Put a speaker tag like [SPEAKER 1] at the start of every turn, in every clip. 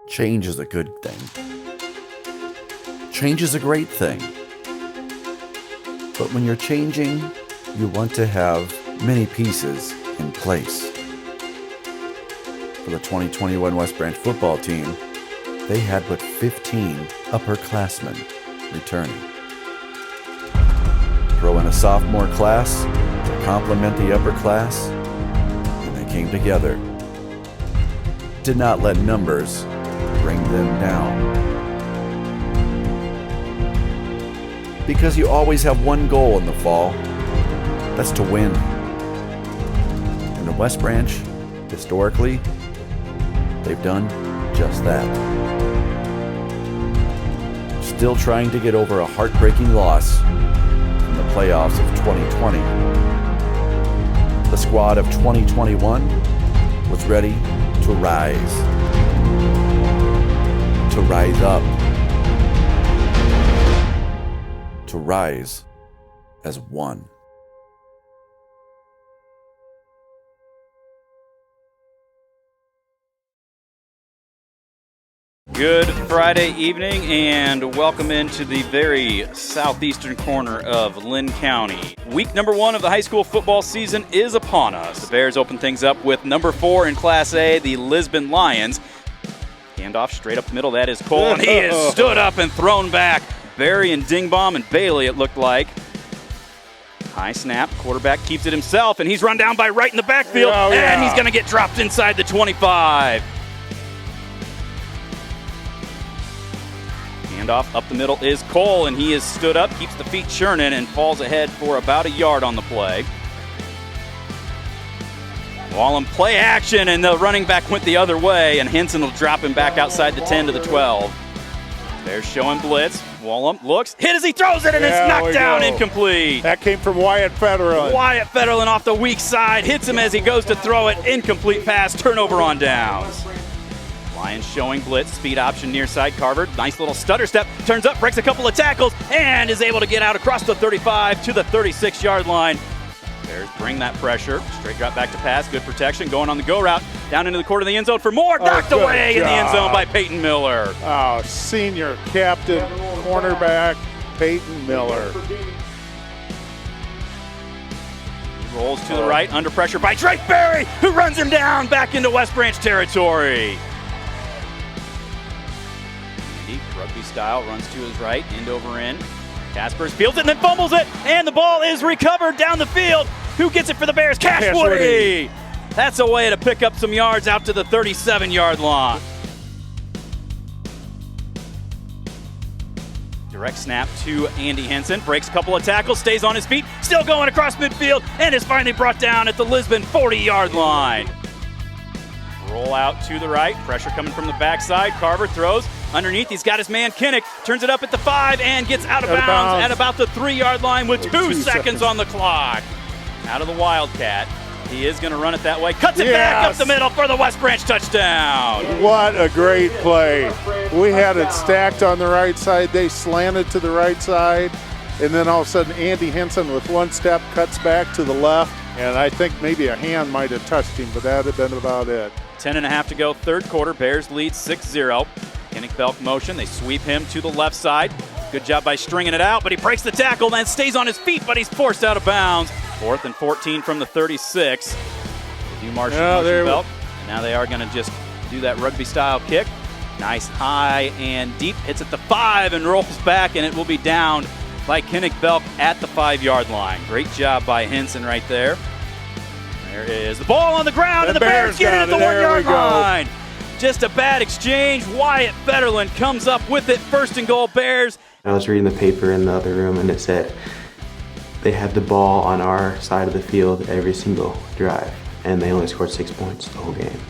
[SPEAKER 1] Change is a good thing. Change is a great thing. But when you're changing, you want to have many pieces in place. For the 2021 West Branch football team, they had but 15 upperclassmen returning. Throw in a sophomore class to complement the upper class, and they came together. Did not let numbers bring them down. Because you always have one goal in the fall. That's to win. And the West Branch, historically, they've done just that. Still trying to get over a heartbreaking loss in the playoffs of 2020. The squad of 2021 was ready to rise. To rise up. To rise as one.
[SPEAKER 2] Good Friday evening and welcome into the very southeastern corner of Lynn County. Week number 1 of the high school football season is upon us. The Bears open things up with number 4 in Class A, the Lisbon Lions. Handoff straight up the middle, that is Cole, and he is stood up and thrown back. Barry and Dingbaum and Bailey, it looked like. High snap, quarterback keeps it himself, and he's run down by Wright in the backfield, and he's going to get dropped inside the 25. Handoff up the middle is Cole, and he is stood up, keeps the feet churning, and falls ahead for about a yard on the play. Wallem play action, and the running back went the other way, and Henson will drop him back outside the 10 to the 12. They're showing blitz. Wallem looks, hit as he throws it, and it's knocked down, incomplete.
[SPEAKER 3] That came from Wyatt Federland.
[SPEAKER 2] Wyatt Federland off the weak side, hits him as he goes to throw it, incomplete pass, turnover on downs. Lions showing blitz, speed option near side. Carver, nice little stutter step, turns up, breaks a couple of tackles, and is able to get out across the 35 to the 36-yard line. Bears bring that pressure. Straight drop back to pass. Good protection. Going on the go route. Down into the corner of the end zone for more. Knocked away in the end zone by Peyton Miller.
[SPEAKER 3] Oh, senior captain, cornerback, Peyton Miller.
[SPEAKER 2] Rolls to the right. Under pressure by Drake Berry, who runs him down back into West Branch territory. Deep rugby style. Runs to his right. End over end. Caspers fields it and then fumbles it, and the ball is recovered down the field. Who gets it for the Bears? Cash Woody. That's a way to pick up some yards out to the 37-yard line. Direct snap to Andy Henson. Breaks a couple of tackles, stays on his feet, still going across midfield, and is finally brought down at the Lisbon 40-yard line. Roll out to the right. Pressure coming from the backside. Carver throws. Underneath, he's got his man Kinnick, turns it up at the 5 and gets out of bounds at about the 3-yard line with 2 seconds on the clock. Out of the Wildcat. He is going to run it that way. Cuts it back up the middle for the West Branch touchdown.
[SPEAKER 3] What a great play. We had it stacked on the right side. They slanted to the right side. And then all of a sudden, Andy Henson with one step cuts back to the left. And I think maybe a hand might have touched him, but that would have been about it.
[SPEAKER 2] 10.5 to go, third quarter. Bears lead 6-0. Kinnick Belk motion. They sweep him to the left side. Good job by stringing it out, but he breaks the tackle and stays on his feet, but he's forced out of bounds. 4th and 14 from the 36. They do motion Belk. And now they are going to just do that rugby-style kick. Nice high and deep. Hits at the 5 and rolls back, and it will be downed by Kinnick Belk at the 5-yard line. Great job by Henson right there. There is the ball on the ground, and the Bears get it at the 1-yard line. Just a bad exchange. Wyatt Federland comes up with it. 1st and goal, Bears.
[SPEAKER 4] I was reading the paper in the other room, and it said they had the ball on our side of the field every single drive, and they only scored 6 points the whole game.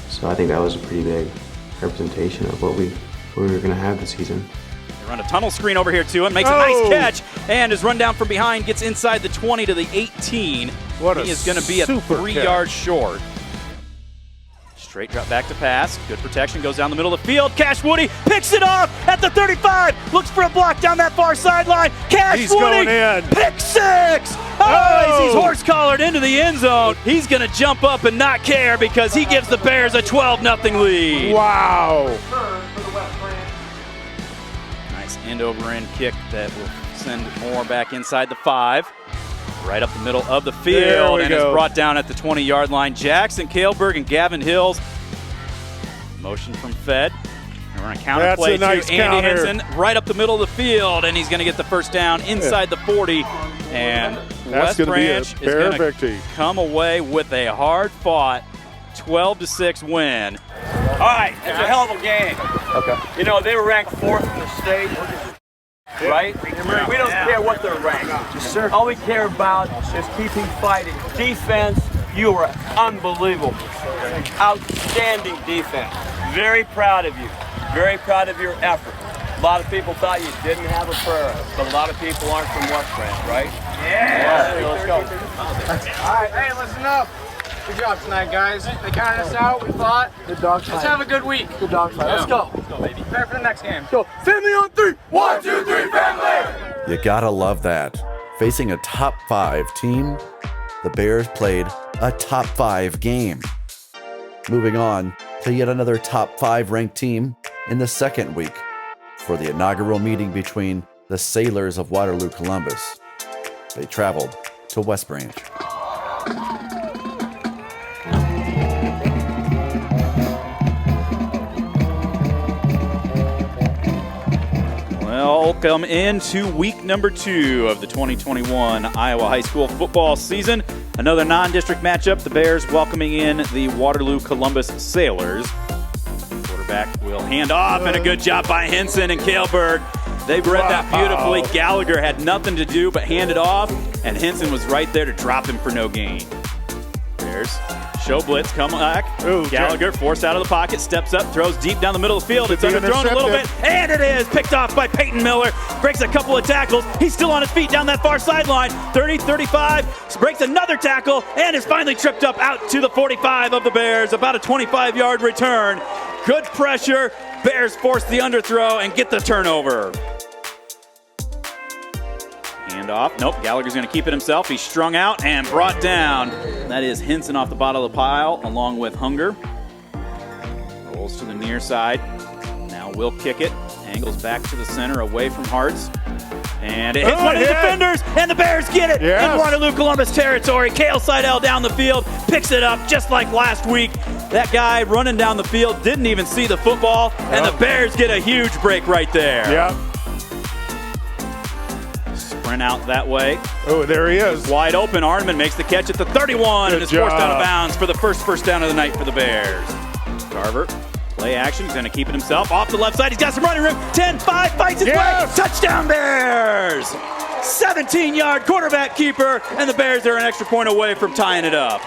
[SPEAKER 4] So I think that was a pretty big representation of what we were going to have this season.
[SPEAKER 2] They run a tunnel screen over here to him, makes a nice catch, and is run down from behind, gets inside the 20 to the 18. He is going to be a 3-yard short. Straight drop back to pass. Good protection. Goes down the middle of the field. Cash Woody picks it off at the 35. Looks for a block down that far sideline. Cash Woody. Pick 6. Oh, he's horse collared into the end zone. He's going to jump up and not care because he gives the Bears a 12-0 lead.
[SPEAKER 3] Wow.
[SPEAKER 2] Nice end-over-end kick that will send Moore back inside the 5. Right up the middle of the field, and is brought down at the 20-yard line. Jackson Kaleberg and Gavin Hills. Motion from Fed. And we're on a counter play to Andy Henson right up the middle of the field, and he's going to get the first down inside the 40. And West Branch is going to come away with a hard-fought 12-6 win.
[SPEAKER 5] All right, it's a hell of a game.
[SPEAKER 1] Okay.
[SPEAKER 5] You know, they were ranked 4th in the state, right? We don't care what they're ranked. All we care about is keeping fighting. Defense, you were unbelievable. Outstanding defense. Very proud of you. Very proud of your effort. A lot of people thought you didn't have a prayer, but a lot of people aren't from West Branch, right?
[SPEAKER 6] Yeah.
[SPEAKER 5] Let's go.
[SPEAKER 6] All right, hey, listen up. Good job tonight, guys. They counted us out. We fought. Good dog fight. Let's have a good week. Good dog fight. Let's go. Let's go, baby. Prepare for the next game. Go. Family on 3. 1, 2, 3, family.
[SPEAKER 1] You gotta love that. Facing a top 5 team, the Bears played a top 5 game. Moving on to yet another top 5 ranked team in the second week for the inaugural meeting between the Sailors of Waterloo, Columbus. They traveled to West Branch.
[SPEAKER 2] Welcome into week number 2 of the 2021 Iowa High School football season. Another non-district matchup. The Bears welcoming in the Waterloo Columbus Sailors. Quarterback will hand off, and a good job by Henson and Kaleberg. They read that beautifully. Gallagher had nothing to do but hand it off, and Henson was right there to drop him for no gain. Bears show blitz, come back.
[SPEAKER 3] Ooh,
[SPEAKER 2] Gallagher forced out of the pocket, steps up, throws deep down the middle of the field. It's underthrown a little bit, and it is picked off by Peyton Miller. Breaks a couple of tackles. He's still on his feet down that far sideline. 30, 35, breaks another tackle, and is finally tripped up out to the 45 of the Bears. About a 25-yard return. Good pressure. Bears force the underthrow and get the turnover. Hand off. Nope, Gallagher's going to keep it himself. He's strung out and brought down. That is Henson off the bottom of the pile along with Hunger. Rolls to the near side. Now will kick it. Angles back to the center away from Hartz. And it hits one of the defenders, and the Bears get it in Waterloo Columbus territory. Kale Seidel down the field, picks it up just like last week. That guy running down the field didn't even see the football, and the Bears get a huge break right there.
[SPEAKER 3] Yep.
[SPEAKER 2] Sprint out that way.
[SPEAKER 3] Oh, there he is.
[SPEAKER 2] Wide open. Arnman makes the catch at the 31 and is forced out of
[SPEAKER 3] job.
[SPEAKER 2] bounds for the first down of the night for the Bears. Carver, play action. He's going to keep it himself. Off the left side. He's got some running room. 10-5, fights his way. Touchdown Bears! 17-yard quarterback keeper, and the Bears are an extra point away from tying it up.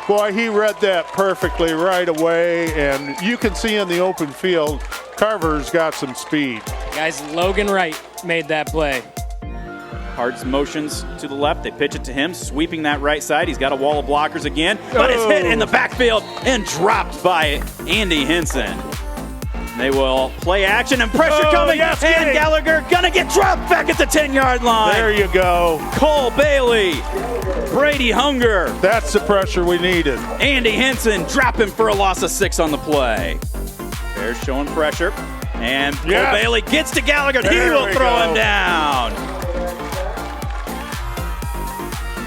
[SPEAKER 3] Boy, he read that perfectly right away, and you can see in the open field, Carver's got some speed.
[SPEAKER 7] Guys, Logan Wright made that play.
[SPEAKER 2] Hart's motions to the left. They pitch it to him, sweeping that right side. He's got a wall of blockers again, but it's hit in the backfield and dropped by Andy Henson. They will play action and pressure coming, and Gallagher gonna get dropped back at the 10-yard line.
[SPEAKER 3] There you go.
[SPEAKER 2] Cole Bailey, Brady Hunger.
[SPEAKER 3] That's the pressure we needed.
[SPEAKER 2] Andy Henson dropping for a loss of 6 on the play. Bears showing pressure, and Cole Bailey gets to Gallagher. He will throw him down.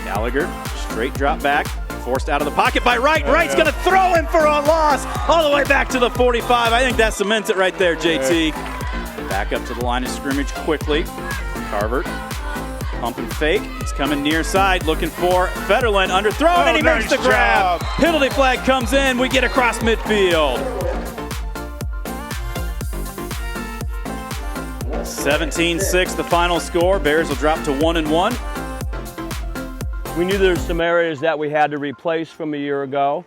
[SPEAKER 2] Gallagher, straight drop back, forced out of the pocket by Wright. Wright's going to throw him for a loss all the way back to the 45. I think that cements it right there, JT. Back up to the line of scrimmage quickly. Carver, pump and fake. He's coming near side, looking for Federland. Underthrown, and he makes the grab. Penalty flag comes in. We get across midfield. 17-6, the final score. Bears will drop to 1-1.
[SPEAKER 5] We knew there's some areas that we had to replace from a year ago.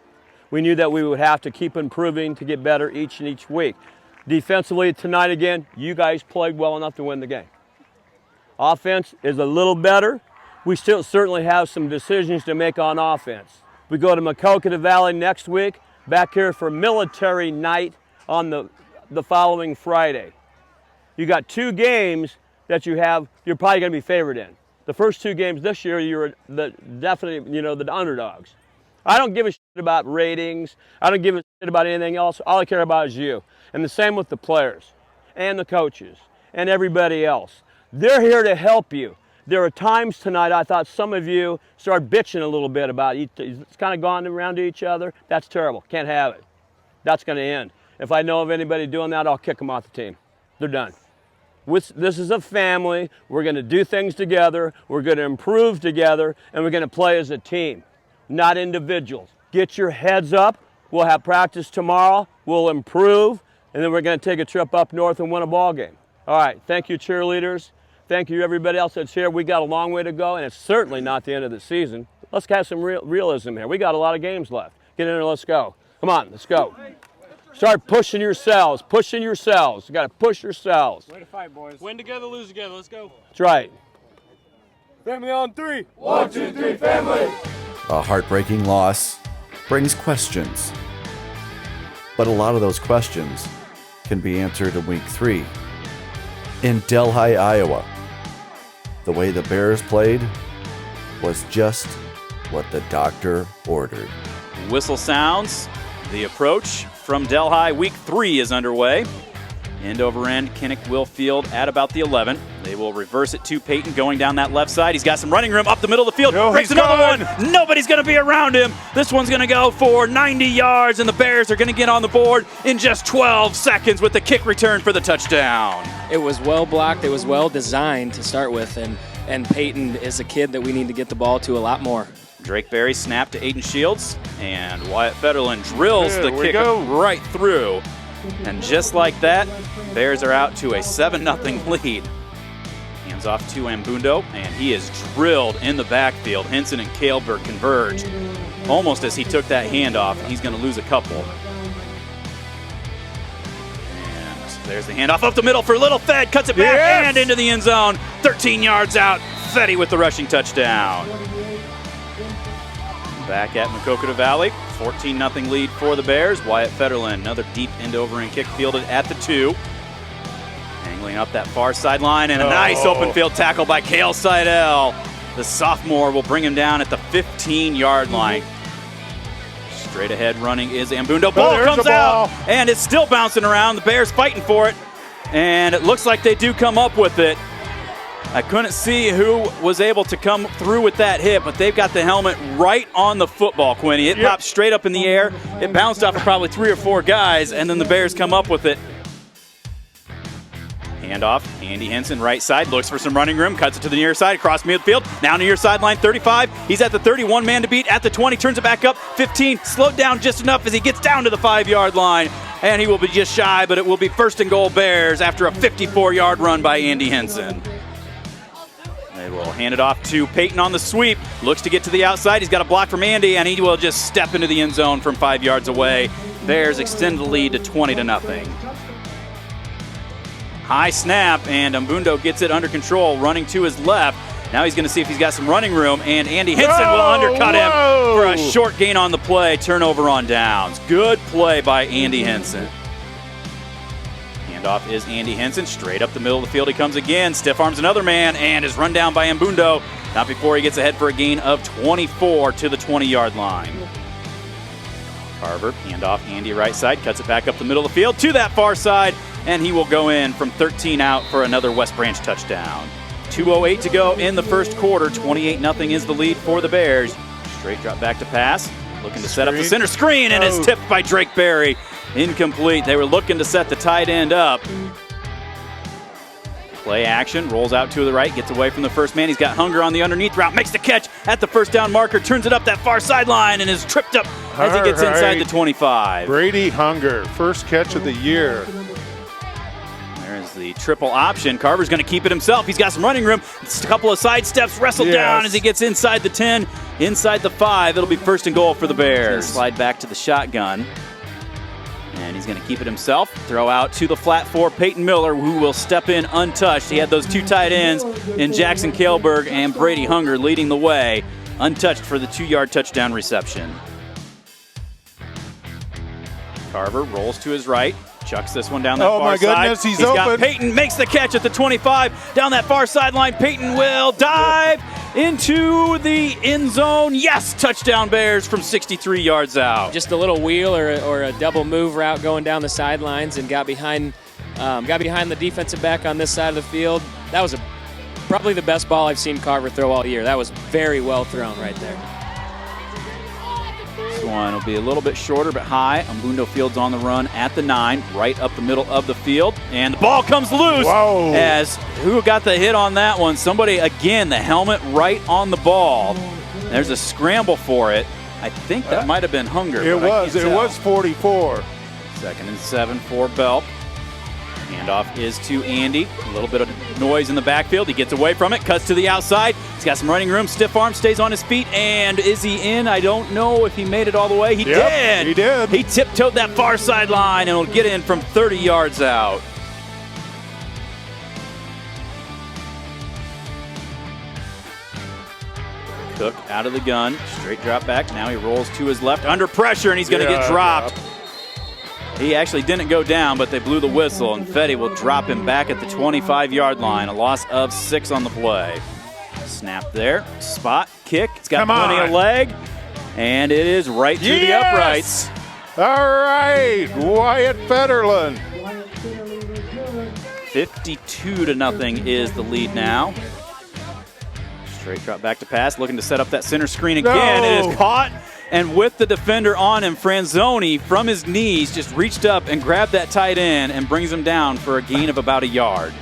[SPEAKER 5] We knew that we would have to keep improving to get better each week. Defensively tonight again, you guys played well enough to win the game. Offense is a little better. We still certainly have some decisions to make on offense. We go to Maquoketa Valley next week, back here for military night on the following Friday. You got 2 games that you're probably going to be favored in. The first 2 games this year, you're definitely, the underdogs. I don't give a shit about ratings. I don't give a shit about anything else. All I care about is you. And the same with the players and the coaches. and everybody else. They're here to help you. There are times tonight I thought some of you started bitching a little bit about it. It's kind of gone around to each other. That's terrible. Can't have it. That's going to end. If I know of anybody doing that, I'll kick them off the team. They're done. This is a family. We're going to do things together. We're going to improve together, and we're going to play as a team, not individuals. Get your heads up. We'll have practice tomorrow. We'll improve, and then we're going to take a trip up north and win a ball game. All right. Thank you, cheerleaders. Thank you, everybody else that's here. We got a long way to go, and it's certainly not the end of the season. Let's have some realism here. We got a lot of games left. Get in there. Let's go. Come on. Let's go. Start pushing yourselves. Pushing yourselves. You got to push yourselves.
[SPEAKER 6] Way to fight, boys.
[SPEAKER 7] Win together, lose together. Let's go.
[SPEAKER 5] That's right.
[SPEAKER 6] Family on 3.
[SPEAKER 3] 1, 2, 3, family.
[SPEAKER 1] A heartbreaking loss brings questions. But a lot of those questions can be answered in week 3. In Delhi, Iowa, the way the Bears played was just what the doctor ordered.
[SPEAKER 2] Whistle sounds. The approach from Delhi. Week 3 is underway. End over end, Kinnick will field at about the 11. They will reverse it to Peyton going down that left side. He's got some running room up the middle of the field. Breaks another one. Nobody's going to be around him. This one's going to go for 90 yards, and the Bears are going to get on the board in just 12 seconds with the kick return for the touchdown.
[SPEAKER 7] It was well blocked. It was well designed to start with, and Peyton is a kid that we need to get the ball to a lot more.
[SPEAKER 2] Drake Berry snapped to Aiden Shields, and Wyatt Federland drills the kick right through. And just like that, Bears are out to a 7-0 lead. Hands off to Ambundo, and he is drilled in the backfield. Henson and Kaelberg converge almost as he took that handoff, and he's going to lose a couple. And there's the handoff up the middle for Little Fed, cuts it back and into the end zone. 13 yards out, Fetty with the rushing touchdown. Back at Maquoketa Valley, 14-0 lead for the Bears. Wyatt Federland, another deep end-over-end kick fielded at the 2. Angling up that far sideline, and a nice open field tackle by Cale Seidel. The sophomore will bring him down at the 15-yard line. Straight ahead running is Ambundo. Ball comes out, and it's still bouncing around. The Bears fighting for it, and it looks like they do come up with it. I couldn't see who was able to come through with that hit, but they've got the helmet right on the football, Quinny. It popped straight up in the air. It bounced off of probably 3 or 4 guys, and then the Bears come up with it. Handoff, Andy Henson, right side, looks for some running room, cuts it to the near side, across midfield, now near sideline 35. He's at the 31, man to beat at the 20, turns it back up, 15, slowed down just enough as he gets down to the 5-yard line, and he will be just shy, but it will be 1st and goal Bears after a 54-yard run by Andy Henson. They will hand it off to Peyton on the sweep. Looks to get to the outside. He's got a block from Andy, and he will just step into the end zone from 5 yards away. Bears extend the lead to 20-0. High snap, and Ambundo gets it under control, running to his left. Now he's going to see if he's got some running room, and Andy Henson will undercut him for a short gain on the play. Turnover on downs. Good play by Andy Henson. Handoff is Andy Henson, straight up the middle of the field he comes again, stiff arms another man, and is run down by Ambundo, not before he gets ahead for a gain of 24 to the 20-yard line. Carver, handoff Andy right side, cuts it back up the middle of the field to that far side, and he will go in from 13 out for another West Branch touchdown. 2:08 to go in the first quarter, 28-0 is the lead for the Bears. Straight drop back to pass, looking to set up the center screen, and it's tipped by Drake Berry. Incomplete. They were looking to set the tight end up. Play action, rolls out to the right, gets away from the first man. He's got Hunger on the underneath route, makes the catch at the first down marker, turns it up that far sideline, and is tripped up as he gets inside the 25.
[SPEAKER 3] Brady Hunger, first catch of the year.
[SPEAKER 2] There's the triple option. Carver's going to keep it himself. He's got some running room. It's a couple of side steps, wrestled down as he gets inside the 10, inside the 5. It'll be 1st and goal for the Bears. Slide back to the shotgun. And he's going to keep it himself. Throw out to the flat 4, Peyton Miller, who will step in untouched. He had those 2 tight ends in Jackson Kaelberg and Brady Hunger leading the way, untouched for the 2-yard touchdown reception. Carver rolls to his right, chucks this one down that far side. Oh my goodness, he's open. Got Peyton, makes the catch at the 25. Down that far sideline, Peyton will dive into the end zone. Yes, touchdown Bears from 63 yards out.
[SPEAKER 7] Just a little wheel or a double move route going down the sidelines and got behind Got behind the defensive back on this side of the field. That was probably the best ball I've seen Carver throw all year. That was very well thrown right there.
[SPEAKER 2] This one will be a little bit shorter but high. Umbundo Fields on the run at the 9, right up the middle of the field. And the ball comes loose.
[SPEAKER 3] Whoa.
[SPEAKER 2] As who got the hit on that one? Somebody, again, the helmet right on the ball. There's a scramble for it. I think that might have been Hunger.
[SPEAKER 3] It was 44.
[SPEAKER 2] 2nd and 7 for Belk. Handoff is to Andy. A little bit of noise in the backfield. He gets away from it, cuts to the outside. He's got some running room, stiff arm, stays on his feet. And is he in? I don't know if he made it all the way. He did.
[SPEAKER 3] He did.
[SPEAKER 2] He tiptoed that far sideline and will get in from 30 yards out. Cook out of the gun, straight drop back. Now he rolls to his left under pressure, and he's going to get dropped. He actually didn't go down, but they blew the whistle, and Fetty will drop him back at the 25-yard line. A loss of 6 on the play. Snap there, spot, kick. It's got plenty of leg, and it is right to the uprights.
[SPEAKER 3] All right, Wyatt Federland.
[SPEAKER 2] 52-0 is the lead now. Straight drop back to pass, looking to set up that center screen again. It is caught, and with the defender on him, Franzoni from his knees just reached up and grabbed that tight end and brings him down for a gain of about a yard.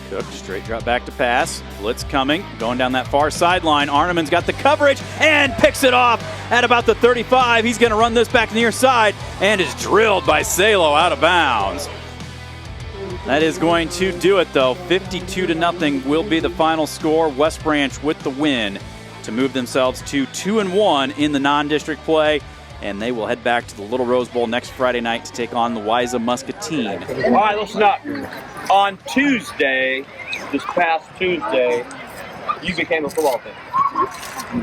[SPEAKER 2] Cook, straight drop back to pass. Blitz coming, going down that far sideline. Arneman's got the coverage and picks it off at about the 35. He's going to run this back near side and is drilled by Salo out of bounds. That is going to do it, though. 52-0 will be the final score. West Branch with the win to move themselves to 2-1 in the non-district play, and they will head back to the Little Rose Bowl next Friday night to take on the Louisa-Muscatine.
[SPEAKER 5] All right, listen up. On Tuesday, this past Tuesday, you became a football team.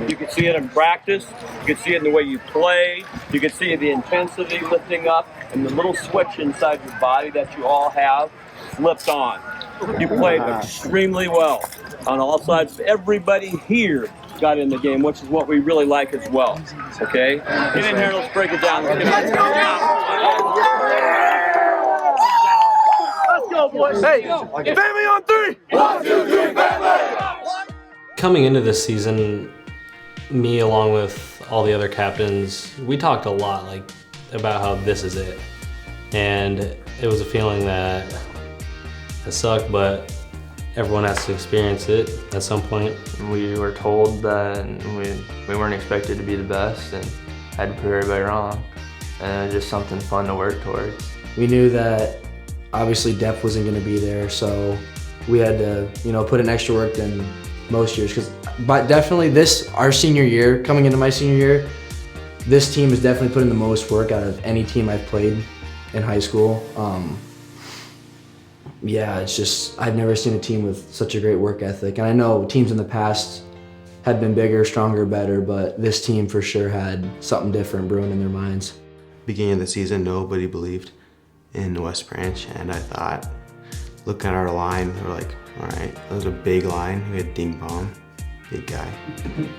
[SPEAKER 5] You could see it in practice. You could see it in the way you play. You could see the intensity lifting up, and the little switch inside your body that you all have flipped on. You played extremely well on all sides. Everybody here got in the game, which is what we really like as well. Okay? Get in here, let's break it down. Let's go, boys. Hey, family on 3. 1, 2, 3, family.
[SPEAKER 8] Coming into this season, me along with all the other captains, we talked a lot about how this is it. And it was a feeling that it sucked, but everyone has to experience it at some point.
[SPEAKER 4] We were told that we weren't expected to be the best and had to prove everybody wrong. And it was just something fun to work towards.
[SPEAKER 9] We knew that obviously depth wasn't going to be there, so we had to, put in extra work than most years. But definitely our senior year, coming into my senior year, this team has definitely put in the most work out of any team I've played in high school. It's just, I've never seen a team with such a great work ethic. And I know teams in the past had been bigger, stronger, better, but this team for sure had something different brewing in their minds.
[SPEAKER 4] Beginning of the season, nobody believed in West Branch, and I thought, looking at our line, we're like, all right, that was a big line. We had Ding Bong, big guy.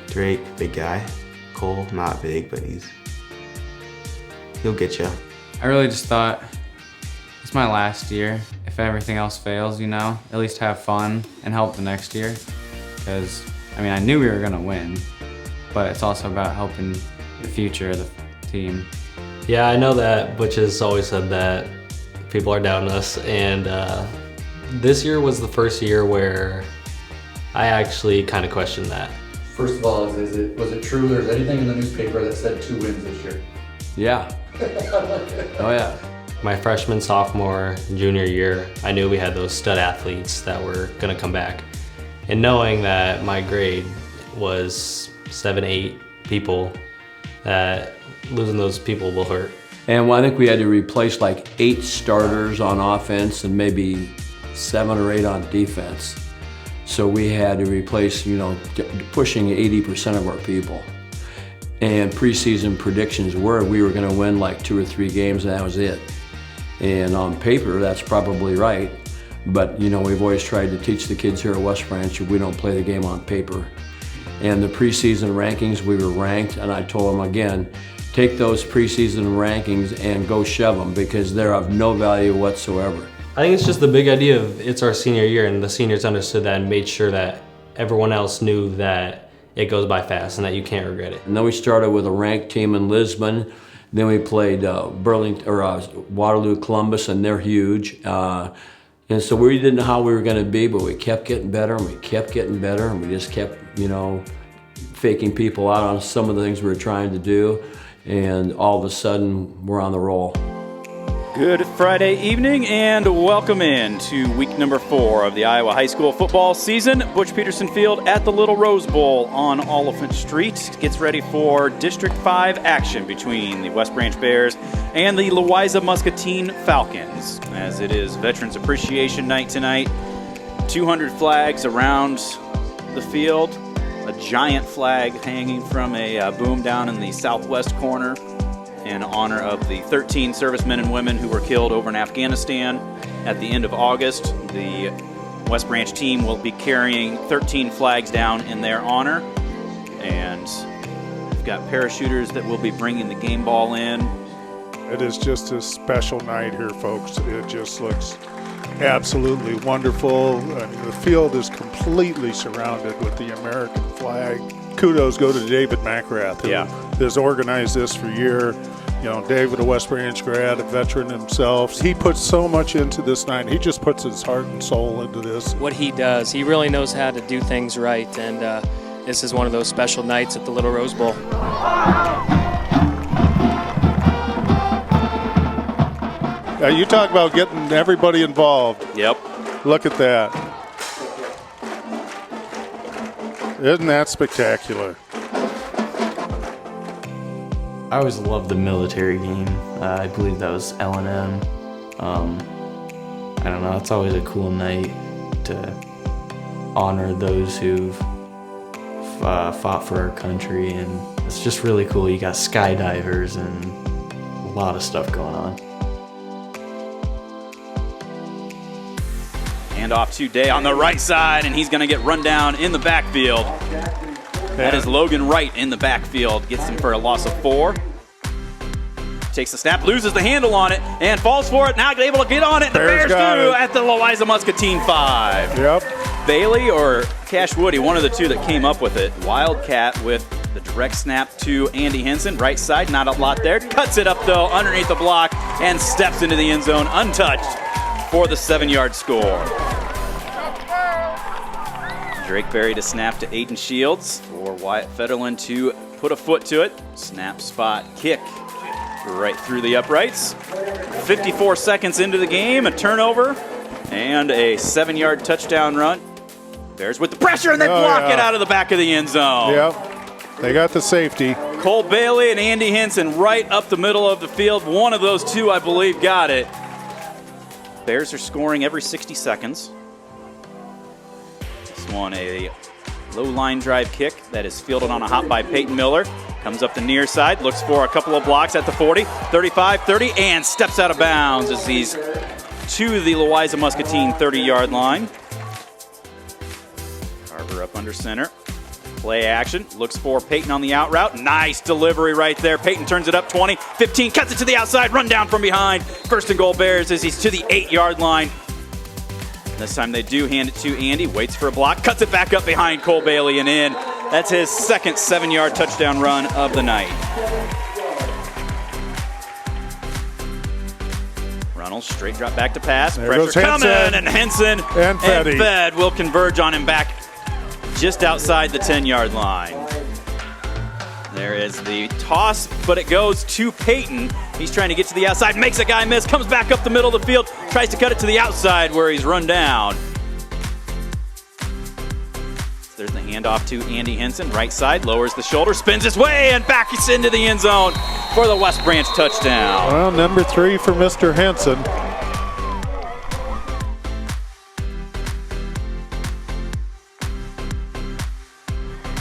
[SPEAKER 4] Drake, big guy. Cole, not big, but he'll get you.
[SPEAKER 10] I really just thought, it's my last year. If everything else fails, at least have fun and help the next year. Because, I knew we were gonna win, but it's also about helping the future of the team.
[SPEAKER 8] Yeah, I know that Butch has always said that people are doubting us, and this year was the first year where I actually kind of questioned that.
[SPEAKER 1] First of all, was it true there's anything in the newspaper that said 2 wins this year?
[SPEAKER 8] Yeah. Oh yeah. My freshman, sophomore, junior year, I knew we had those stud athletes that were gonna come back. And knowing that my grade was 7, 8 people, that losing those people will hurt.
[SPEAKER 5] And I think we had to replace 8 starters on offense and maybe 7 or 8 on defense. So we had to replace, pushing 80% of our people. And preseason predictions were we were gonna win 2 or 3 games, and that was it. And on paper, that's probably right. But we've always tried to teach the kids here at West Branch, we don't play the game on paper. And the preseason rankings, we were ranked, and I told them again,
[SPEAKER 11] take those preseason rankings and go shove them because they're of no value whatsoever.
[SPEAKER 8] I think it's just the big idea of it's our senior year, and the seniors understood that and made sure that everyone else knew that it goes by fast and that you can't regret it.
[SPEAKER 11] And then we started with a ranked team in Lisbon. Then we played Waterloo, Columbus, and they're huge. And so we didn't know how we were going to be, but we kept getting better, and we kept getting better, and we just kept, faking people out on some of the things we were trying to do. And all of a sudden, we're on the roll.
[SPEAKER 2] Good Friday evening and welcome in to week number 4 of the Iowa High School football season. Butch Peterson Field at the Little Rose Bowl on Oliphant Street gets ready for District 5 action between the West Branch Bears and the Louisa-Muscatine Falcons, as it is Veterans Appreciation Night tonight. 200 flags around the field, a giant flag hanging from a boom down in the southwest corner in honor of the 13 servicemen and women who were killed over in Afghanistan at the end of August. The West Branch team will be carrying 13 flags down in their honor, and we've got parachuters that will be bringing the game ball in.
[SPEAKER 3] It is just a special night here, folks. It just looks absolutely wonderful. I mean, the field is completely surrounded with the American flag. Kudos go to David McRath, who has organized this for a year. David, a West Branch grad, a veteran himself. He puts so much into this night. He just puts his heart and soul into this.
[SPEAKER 7] What he does, he really knows how to do things right, and this is one of those special nights at the Little Rose Bowl.
[SPEAKER 3] You talk about getting everybody involved.
[SPEAKER 2] Yep.
[SPEAKER 3] Look at that. Isn't that spectacular?
[SPEAKER 9] I always loved the military game. I believe that was L&M. I don't know, it's always a cool night to honor those who've fought for our country, and it's just really cool. You got skydivers and a lot of stuff going on.
[SPEAKER 2] Hand off to Day on the right side, and he's going to get run down in the backfield. That is Logan Wright in the backfield. Gets him for a loss of 4. Takes the snap, loses the handle on it, and falls for it. Now able to get on it. The Bears do at the Louisa-Muscatine 5.
[SPEAKER 3] Yep.
[SPEAKER 2] Bailey or Cash Woody, one of the two that came up with it. Wildcat with the direct snap to Andy Henson. Right side, not a lot there. Cuts it up, though, underneath the block, and steps into the end zone untouched for the 7-yard score. Drake Berry to snap to Aiden Shields for Wyatt Federland to put a foot to it. Snap, spot, kick right through the uprights. 54 seconds into the game, a turnover and a 7-yard touchdown run. Bears with the pressure, and they block it out of the back of the end zone.
[SPEAKER 3] Yep, they got the safety.
[SPEAKER 2] Cole Bailey and Andy Henson right up the middle of the field. One of those two, I believe, got it. Bears are scoring every 60 seconds. This one, a low line drive kick that is fielded on a hop by Peyton Miller. Comes up the near side, looks for a couple of blocks at the 40, 35, 30, and steps out of bounds as he's to the Louisa-Muscatine 30-yard line. Carver up under center. Play action, looks for Peyton on the out route. Nice delivery right there. Peyton turns it up 20, 15, cuts it to the outside, run down from behind. First and goal Bears as he's to the 8-yard line. This time they do hand it to Andy, waits for a block, cuts it back up behind Cole Bailey and in. That's his second 7-yard touchdown run of the night. Runnels, straight drop back to pass.
[SPEAKER 3] There
[SPEAKER 2] Pressure coming, and Henson
[SPEAKER 3] and
[SPEAKER 2] Fed will converge on him back just outside the 10-yard line. There is the toss, but it goes to Peyton. He's trying to get to the outside, makes a guy miss, comes back up the middle of the field, tries to cut it to the outside where he's run down. There's the handoff to Andy Henson, right side, lowers the shoulder, spins his way, and back into the end zone for the West Branch touchdown.
[SPEAKER 3] Well, number 3 for Mr. Henson.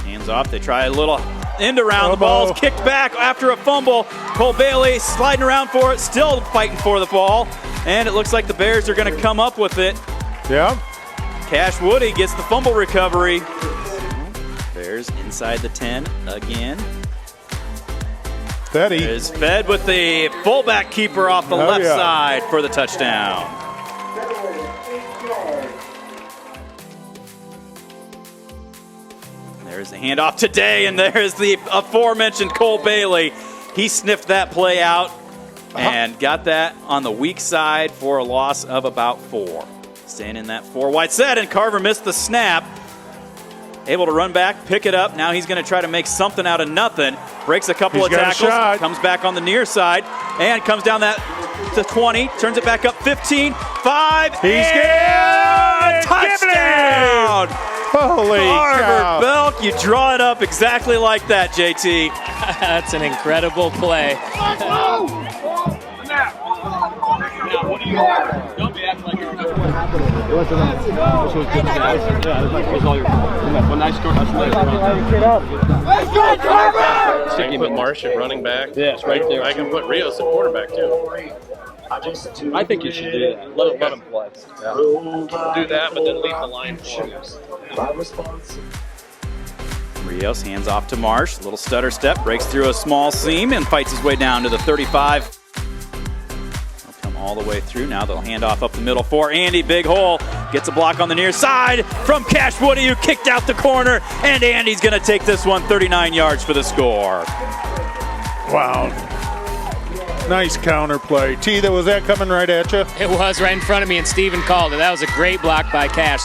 [SPEAKER 2] Hands off, they try a little end around. The ball's kicked back after a fumble. Cole Bailey sliding around for it, still fighting for the ball, and it looks like the Bears are going to come up with it.
[SPEAKER 3] Yeah.
[SPEAKER 2] Cash Woody gets the fumble recovery. Bears inside the 10 again.
[SPEAKER 3] Fetty.
[SPEAKER 2] Is fed with the fullback keeper off the left side for the touchdown. There's the handoff today, and there's the aforementioned Cole Bailey. He sniffed that play out and got that on the weak side for a loss of about 4. Staying in that 4 wide set, and Carver missed the snap. Able to run back, pick it up. Now he's going to try to make something out of nothing. Breaks a couple of tackles, comes back on the near side, and comes down that to 20, turns it back up 15, 5, and touchdown!
[SPEAKER 3] Holy
[SPEAKER 2] Carver Belk, you draw it up exactly like that, JT.
[SPEAKER 7] That's an incredible play.
[SPEAKER 5] Don't be acting like you're good. This was good. It was all your fault. When I scored,
[SPEAKER 6] Let's go, Carver!
[SPEAKER 12] I can put Marsh at running back.
[SPEAKER 5] Yeah, it's right there.
[SPEAKER 12] I can put Rios at quarterback, too.
[SPEAKER 5] I think you should do that. Let him play.
[SPEAKER 12] Yeah. Do that, but then leave the line for him.
[SPEAKER 2] Rios hands off to Marsh. Little stutter step, breaks through a small seam and fights his way down to the 35. He'll come all the way through. Now they'll hand off up the middle for Andy. Big hole. Gets a block on the near side from Cash Woody, who kicked out the corner. And Andy's going to take this one 39 yards for the score.
[SPEAKER 3] Wow. Nice counter play. T, was that coming right at you?
[SPEAKER 7] It was right in front of me, and Steven called it. That was a great block by Cash.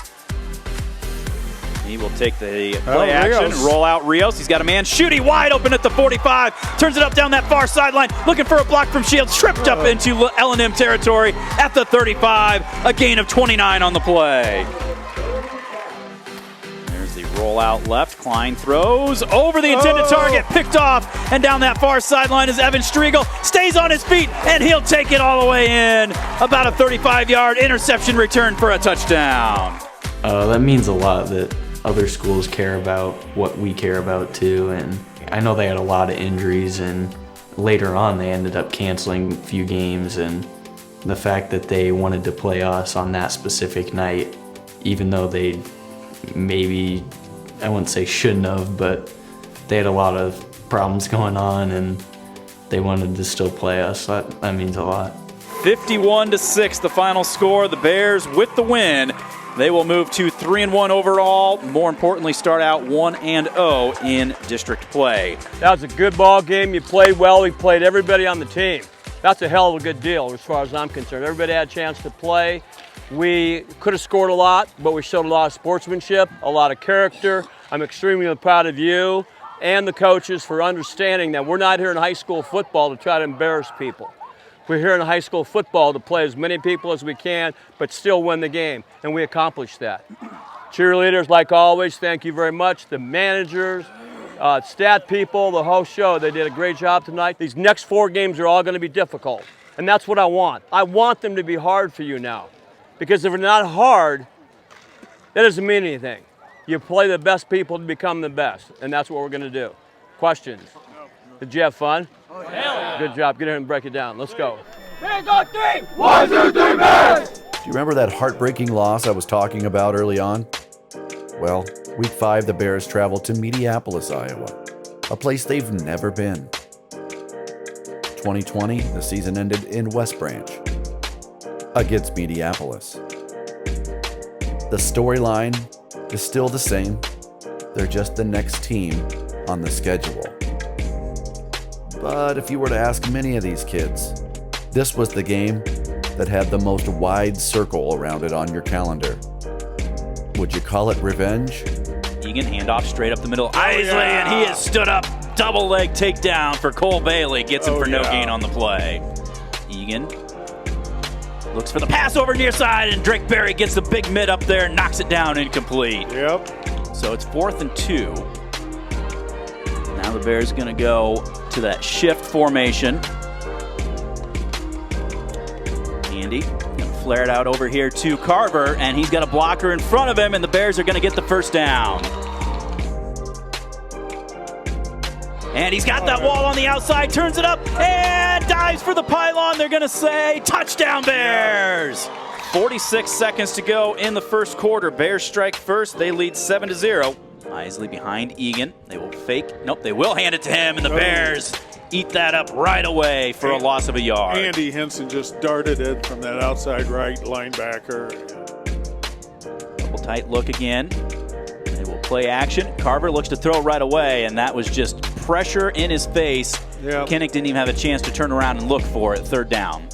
[SPEAKER 2] He will take the play action, roll out Rios. He's got a man shooting wide open at the 45. Turns it up down that far sideline, looking for a block from Shields. Tripped up into L&M territory at the 35. A gain of 29 on the play. There's the roll out left. Klein throws over the intended target, picked off, and down that far sideline is Evan Striegel. Stays on his feet, and he'll take it all the way in. About a 35-yard interception return for a touchdown.
[SPEAKER 4] That means a lot that other schools care about what we care about too, and I know they had a lot of injuries, and later on they ended up canceling a few games, and the fact that they wanted to play us on that specific night, even though they maybe, I wouldn't say shouldn't have, but they had a lot of problems going on and they wanted to still play us. That means a lot.
[SPEAKER 2] 51-6 the final score. The Bears with the win. They will move to 3-1 overall. More importantly, start out 1-0 in district play.
[SPEAKER 5] That was a good ball game. You played well. We played everybody on the team. That's a hell of a good deal as far as I'm concerned. Everybody had a chance to play. We could have scored a lot, but we showed a lot of sportsmanship, a lot of character. I'm extremely proud of you and the coaches for understanding that we're not here in high school football to try to embarrass people. We're here in high school football to play as many people as we can, but still win the game, and we accomplished that. Cheerleaders, like always, thank you very much. The managers, stat people, the whole show, they did a great job tonight. These next 4 games are all going to be difficult, and that's what I want. I want them to be hard for you now, because if they're not hard, that doesn't mean anything. You play the best people to become the best, and that's what we're going to do. Questions? Did you have fun? Oh, yeah. Good job. Get in and break it down. Let's go.
[SPEAKER 6] Hands on 3! 1, 2, 3, Bears!
[SPEAKER 1] Do you remember that heartbreaking loss I was talking about early on? Well, week 5, the Bears traveled to Mediapolis, Iowa, a place they've never been. 2020, the season ended in West Branch against Mediapolis. The storyline is still the same. They're just the next team on the schedule. But if you were to ask many of these kids, this was the game that had the most wide circle around it on your calendar. Would you call it revenge?
[SPEAKER 2] Egan handoff straight up the middle. Isley, and he has stood up. Double leg takedown for Cole Bailey. Gets him for no gain on the play. Egan looks for the pass over near side, and Drake Berry gets the big mid up there and knocks it down incomplete.
[SPEAKER 3] Yep.
[SPEAKER 2] So it's 4th and 2. Now the Bears going to go to that shift formation. Andy going to flare it out over here to Carver, and he's got a blocker in front of him, and the Bears are going to get the first down. And he's got that wall on the outside, turns it up, and dives for the pylon. They're going to say, touchdown Bears! 46 seconds to go in the first quarter. Bears strike first. They lead 7-0. Isley behind Egan. They will fake. Nope, they will hand it to him, and the Bears eat that up right away for a loss of a yard.
[SPEAKER 3] Andy Henson just darted it from that outside right linebacker.
[SPEAKER 2] Double tight look again. They will play action. Carver looks to throw right away, and that was just pressure in his face.
[SPEAKER 3] Yep.
[SPEAKER 2] Kinnick didn't even have a chance to turn around and look for it. Third down.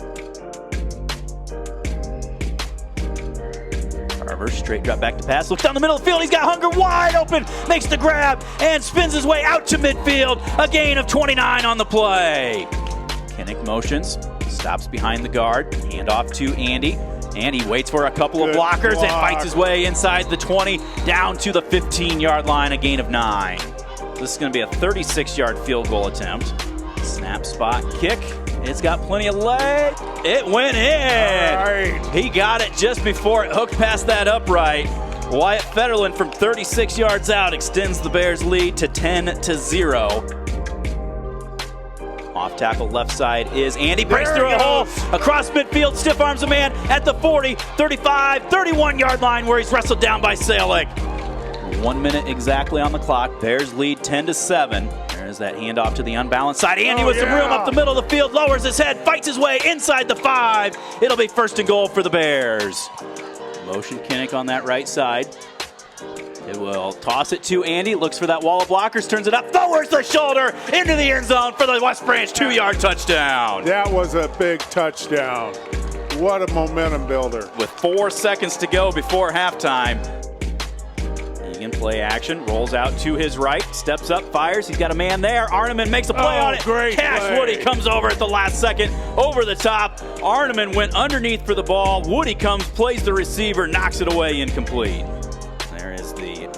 [SPEAKER 2] Carver straight drop back to pass. Looks down the middle of the field. He's got Hunger wide open. Makes the grab and spins his way out to midfield. A gain of 29 on the play. Kinnick motions. Stops behind the guard. Hand off to Andy. And he waits for a couple of blockers and fights his way inside the 20 down to the 15-yard line, a gain of 9. This is going to be a 36-yard field goal attempt. Snap, spot, kick. It's got plenty of leg. It went in.
[SPEAKER 3] All right.
[SPEAKER 2] He got it just before it hooked past that upright. Wyatt Federland from 36 yards out extends the Bears' lead to 10-0. Off tackle left side is Andy. Breaks through a hole across midfield. Stiff arms a man at the 40, 35, 31-yard line where he's wrestled down by Salick. 1 minute exactly on the clock. Bears lead 10-7. There's that handoff to the unbalanced side. Andy with some room up the middle of the field. Lowers his head. Fights his way inside the 5. It'll be first and goal for the Bears. Motion Kinnick on that right side. It will toss it to Andy. Looks for that wall of blockers. Turns it up. Lowers the shoulder into the end zone for the West Branch 2-yard touchdown.
[SPEAKER 3] That was a big touchdown. What a momentum builder.
[SPEAKER 2] With 4 seconds to go before halftime. Egan play action. Rolls out to his right. Steps up. Fires. He's got a man there. Arneman makes a play on it.
[SPEAKER 3] Great
[SPEAKER 2] Cash
[SPEAKER 3] play.
[SPEAKER 2] Woody comes over at the last second. Over the top. Arneman went underneath for the ball. Woody comes, plays the receiver, knocks it away, incomplete. There is the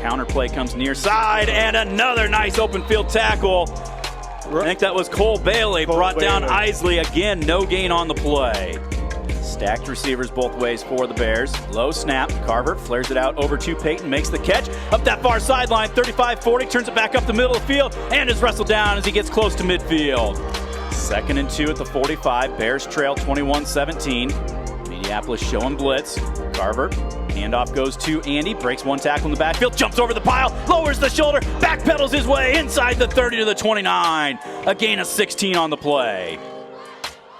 [SPEAKER 2] counter play, comes near side, and another nice open field tackle. I think that was Cole Bailey. Brought down Isley. Again, no gain on the play. Stacked receivers both ways for the Bears. Low snap. Carver flares it out over to Peyton. Makes the catch. Up that far sideline. 35-40. Turns it back up the middle of the field. And is wrestled down as he gets close to midfield. 2nd and 2 at the 45. Bears trail 21-17. Mediapolis showing blitz. Carver. Handoff goes to Andy. Breaks one tackle in the backfield. Jumps over the pile. Lowers the shoulder. Backpedals his way inside the 30 to the 29. A gain of 16 on the play.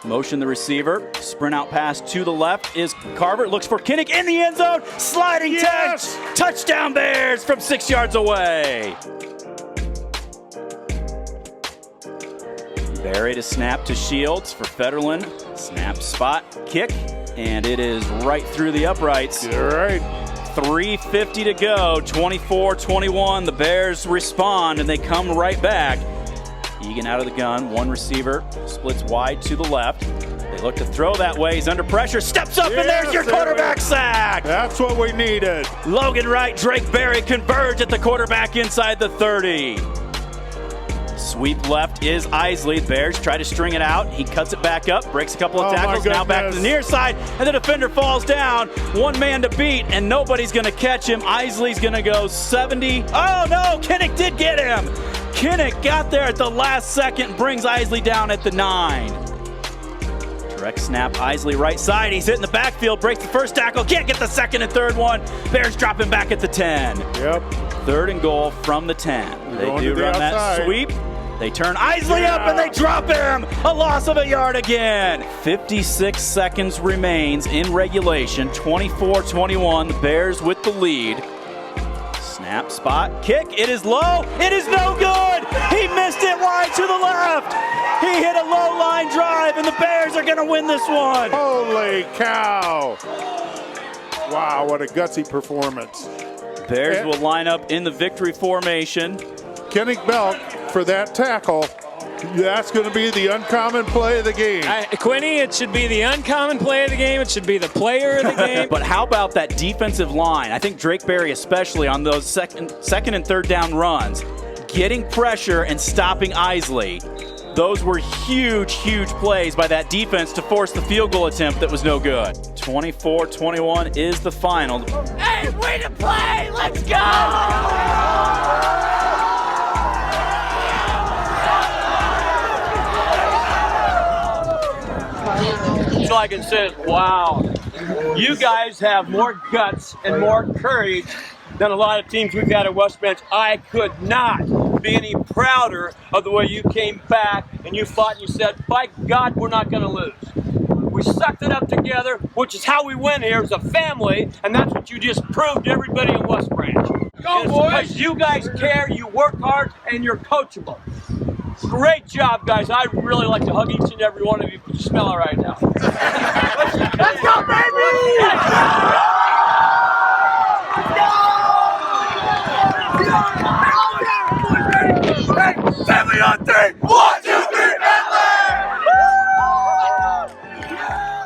[SPEAKER 2] Motion the receiver. Sprint out pass to the left is Carver. Looks for Kinnick in the end zone. Sliding catch. Touchdown Bears from 6 yards away. Buried a snap to Shields for Federland. Snap, spot, kick. And it is right through the uprights.
[SPEAKER 3] You're right.
[SPEAKER 2] 3:50 to go. 24-21. The Bears respond and they come right back. Egan out of the gun. One receiver splits wide to the left. They look to throw that way. He's under pressure. Steps up, and there's your quarterback sack.
[SPEAKER 3] That's what we needed.
[SPEAKER 2] Logan Wright, Drake Berry converge at the quarterback inside the 30. Sweep left is Isley. Bears try to string it out. He cuts it back up, breaks a couple of tackles. Now back to the near side, and the defender falls down. One man to beat, and nobody's going to catch him. Isley's going to go 70. Oh, no, Kinnick did get him. Kinnick got there at the last second, brings Isley down at the 9. Direct snap, Isley right side. He's hitting the backfield, breaks the first tackle, can't get the second and third one. Bears drop him back at the 10.
[SPEAKER 3] Yep.
[SPEAKER 2] 3rd and goal from the 10. They do run that sweep. They turn Isley up and they drop him. A loss of a yard again. 56 seconds remains in regulation. 24-21. The Bears with the lead. Snap, spot, kick. It is low. It is no good. He missed it wide to the left. He hit a low line drive, and the Bears are going to win this one.
[SPEAKER 3] Holy cow. Wow, what a gutsy performance.
[SPEAKER 2] Bears will line up in the victory formation.
[SPEAKER 3] Kinnick Belk for that tackle. That's going to be the uncommon play of the game.
[SPEAKER 7] Quinny, it should be the uncommon play of the game. It should be the player of the game.
[SPEAKER 2] But how about that defensive line? I think Drake Berry especially on those second and third down runs, getting pressure and stopping Isley. Those were huge, huge plays by that defense to force the field goal attempt that was no good. 24-21 is the final.
[SPEAKER 6] Hey, way to play! Let's go!
[SPEAKER 5] So I can say, wow, you guys have more guts and more courage than a lot of teams we've had at West Branch. I could not be any prouder of the way you came back and you fought and you said, by God, we're not going to lose. We sucked it up together, which is how we win here as a family, and that's what you just proved to everybody in West Branch. Go, boys! Because you guys care, you work hard, and you're coachable. Great job, guys. I'd really like to hug each and every one of you, but you smell it right now. Let's go, baby! Family on three! 1, 2, 3,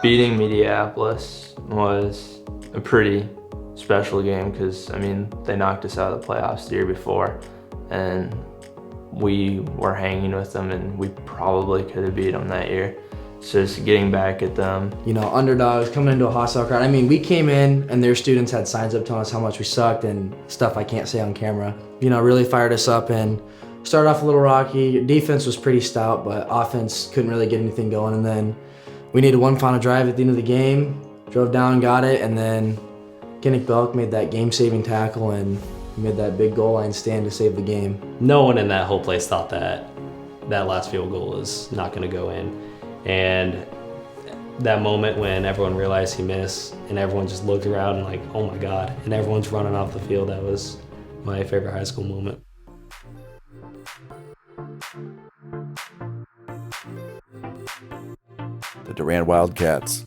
[SPEAKER 9] Beating Mediapolis was a pretty special game because, I mean, they knocked us out of the playoffs the year before, and we were hanging with them, and we probably could have beat them that year. So just getting back at them. You know, underdogs coming into a hostile crowd. I mean, we came in and their students had signs up telling us how much we sucked and stuff I can't say on camera. You know, really fired us up and started off a little rocky. Defense was pretty stout, but offense couldn't really get anything going. And then we needed one final drive at the end of the game, drove down, got it, and then Kinnick Belk made that game-saving tackle and made that big goal line stand to save the game.
[SPEAKER 8] No one in that whole place thought that that last field goal was not going to go in. And that moment when everyone realized he missed and everyone just looked around and like, oh my God, and everyone's running off the field, that was my favorite high school moment.
[SPEAKER 1] The Durant Wildcats.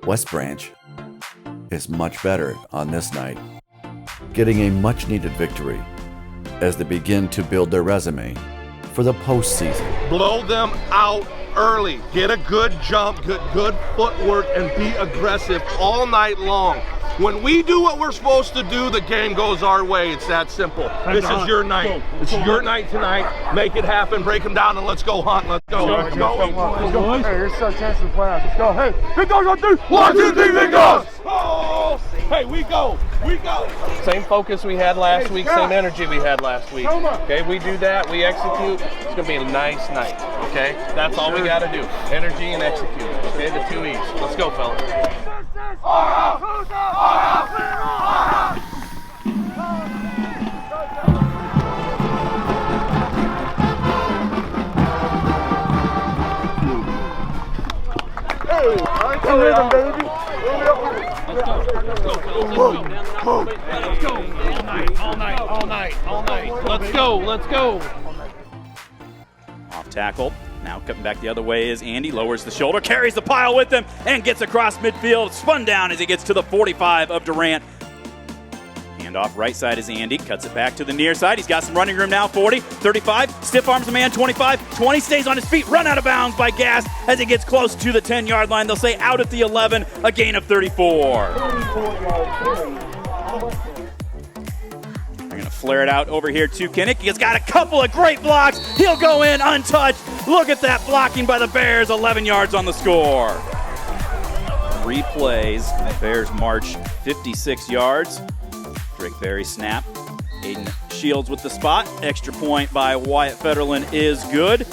[SPEAKER 1] West Branch is much better on this night, getting a much-needed victory as they begin to build their resume for the postseason.
[SPEAKER 13] Blow them out early. Get a good jump, get good footwork, and be aggressive all night long. When we do what we're supposed to do, the game goes our way. It's that simple. This is your night. It's your night tonight. Make it happen. Break them down and let's go hunt. Let's go. Let's go.
[SPEAKER 6] Let's go. Hey, here's our chance to the playoffs. Let's go. Hey, big dogs on three. 1, 2, 3, big dogs.
[SPEAKER 13] Oh, hey, we go. We go.
[SPEAKER 12] Same focus we had last week, same energy we had last week. Okay, we do that, we execute. It's going to be a nice night. Okay, that's all we got to do. Energy and execute. Okay, the 2 E's. Let's go, fellas.
[SPEAKER 6] Come with them, baby.
[SPEAKER 12] All night. Let's go.
[SPEAKER 2] Off tackle. Now coming back the other way is Andy. Lowers the shoulder, carries the pile with him, and gets across midfield. Spun down as he gets to the 45 of Durant. Hand off right side is Andy. Cuts it back to the near side. He's got some running room now. 40, 35. Stiff arms a man. 25, 20. Stays on his feet. Run out of bounds by Gass as he gets close to the 10-yard line. They'll say out at the 11. A gain of 34. They're going to flare it out over here to Kinnick. He's got a couple of great blocks. He'll go in untouched. Look at that blocking by the Bears. 11 yards on the score. 3 plays. The Bears march 56 yards. Drake Berry snap. Aiden Shields with the spot. Extra point by Wyatt Federland is good.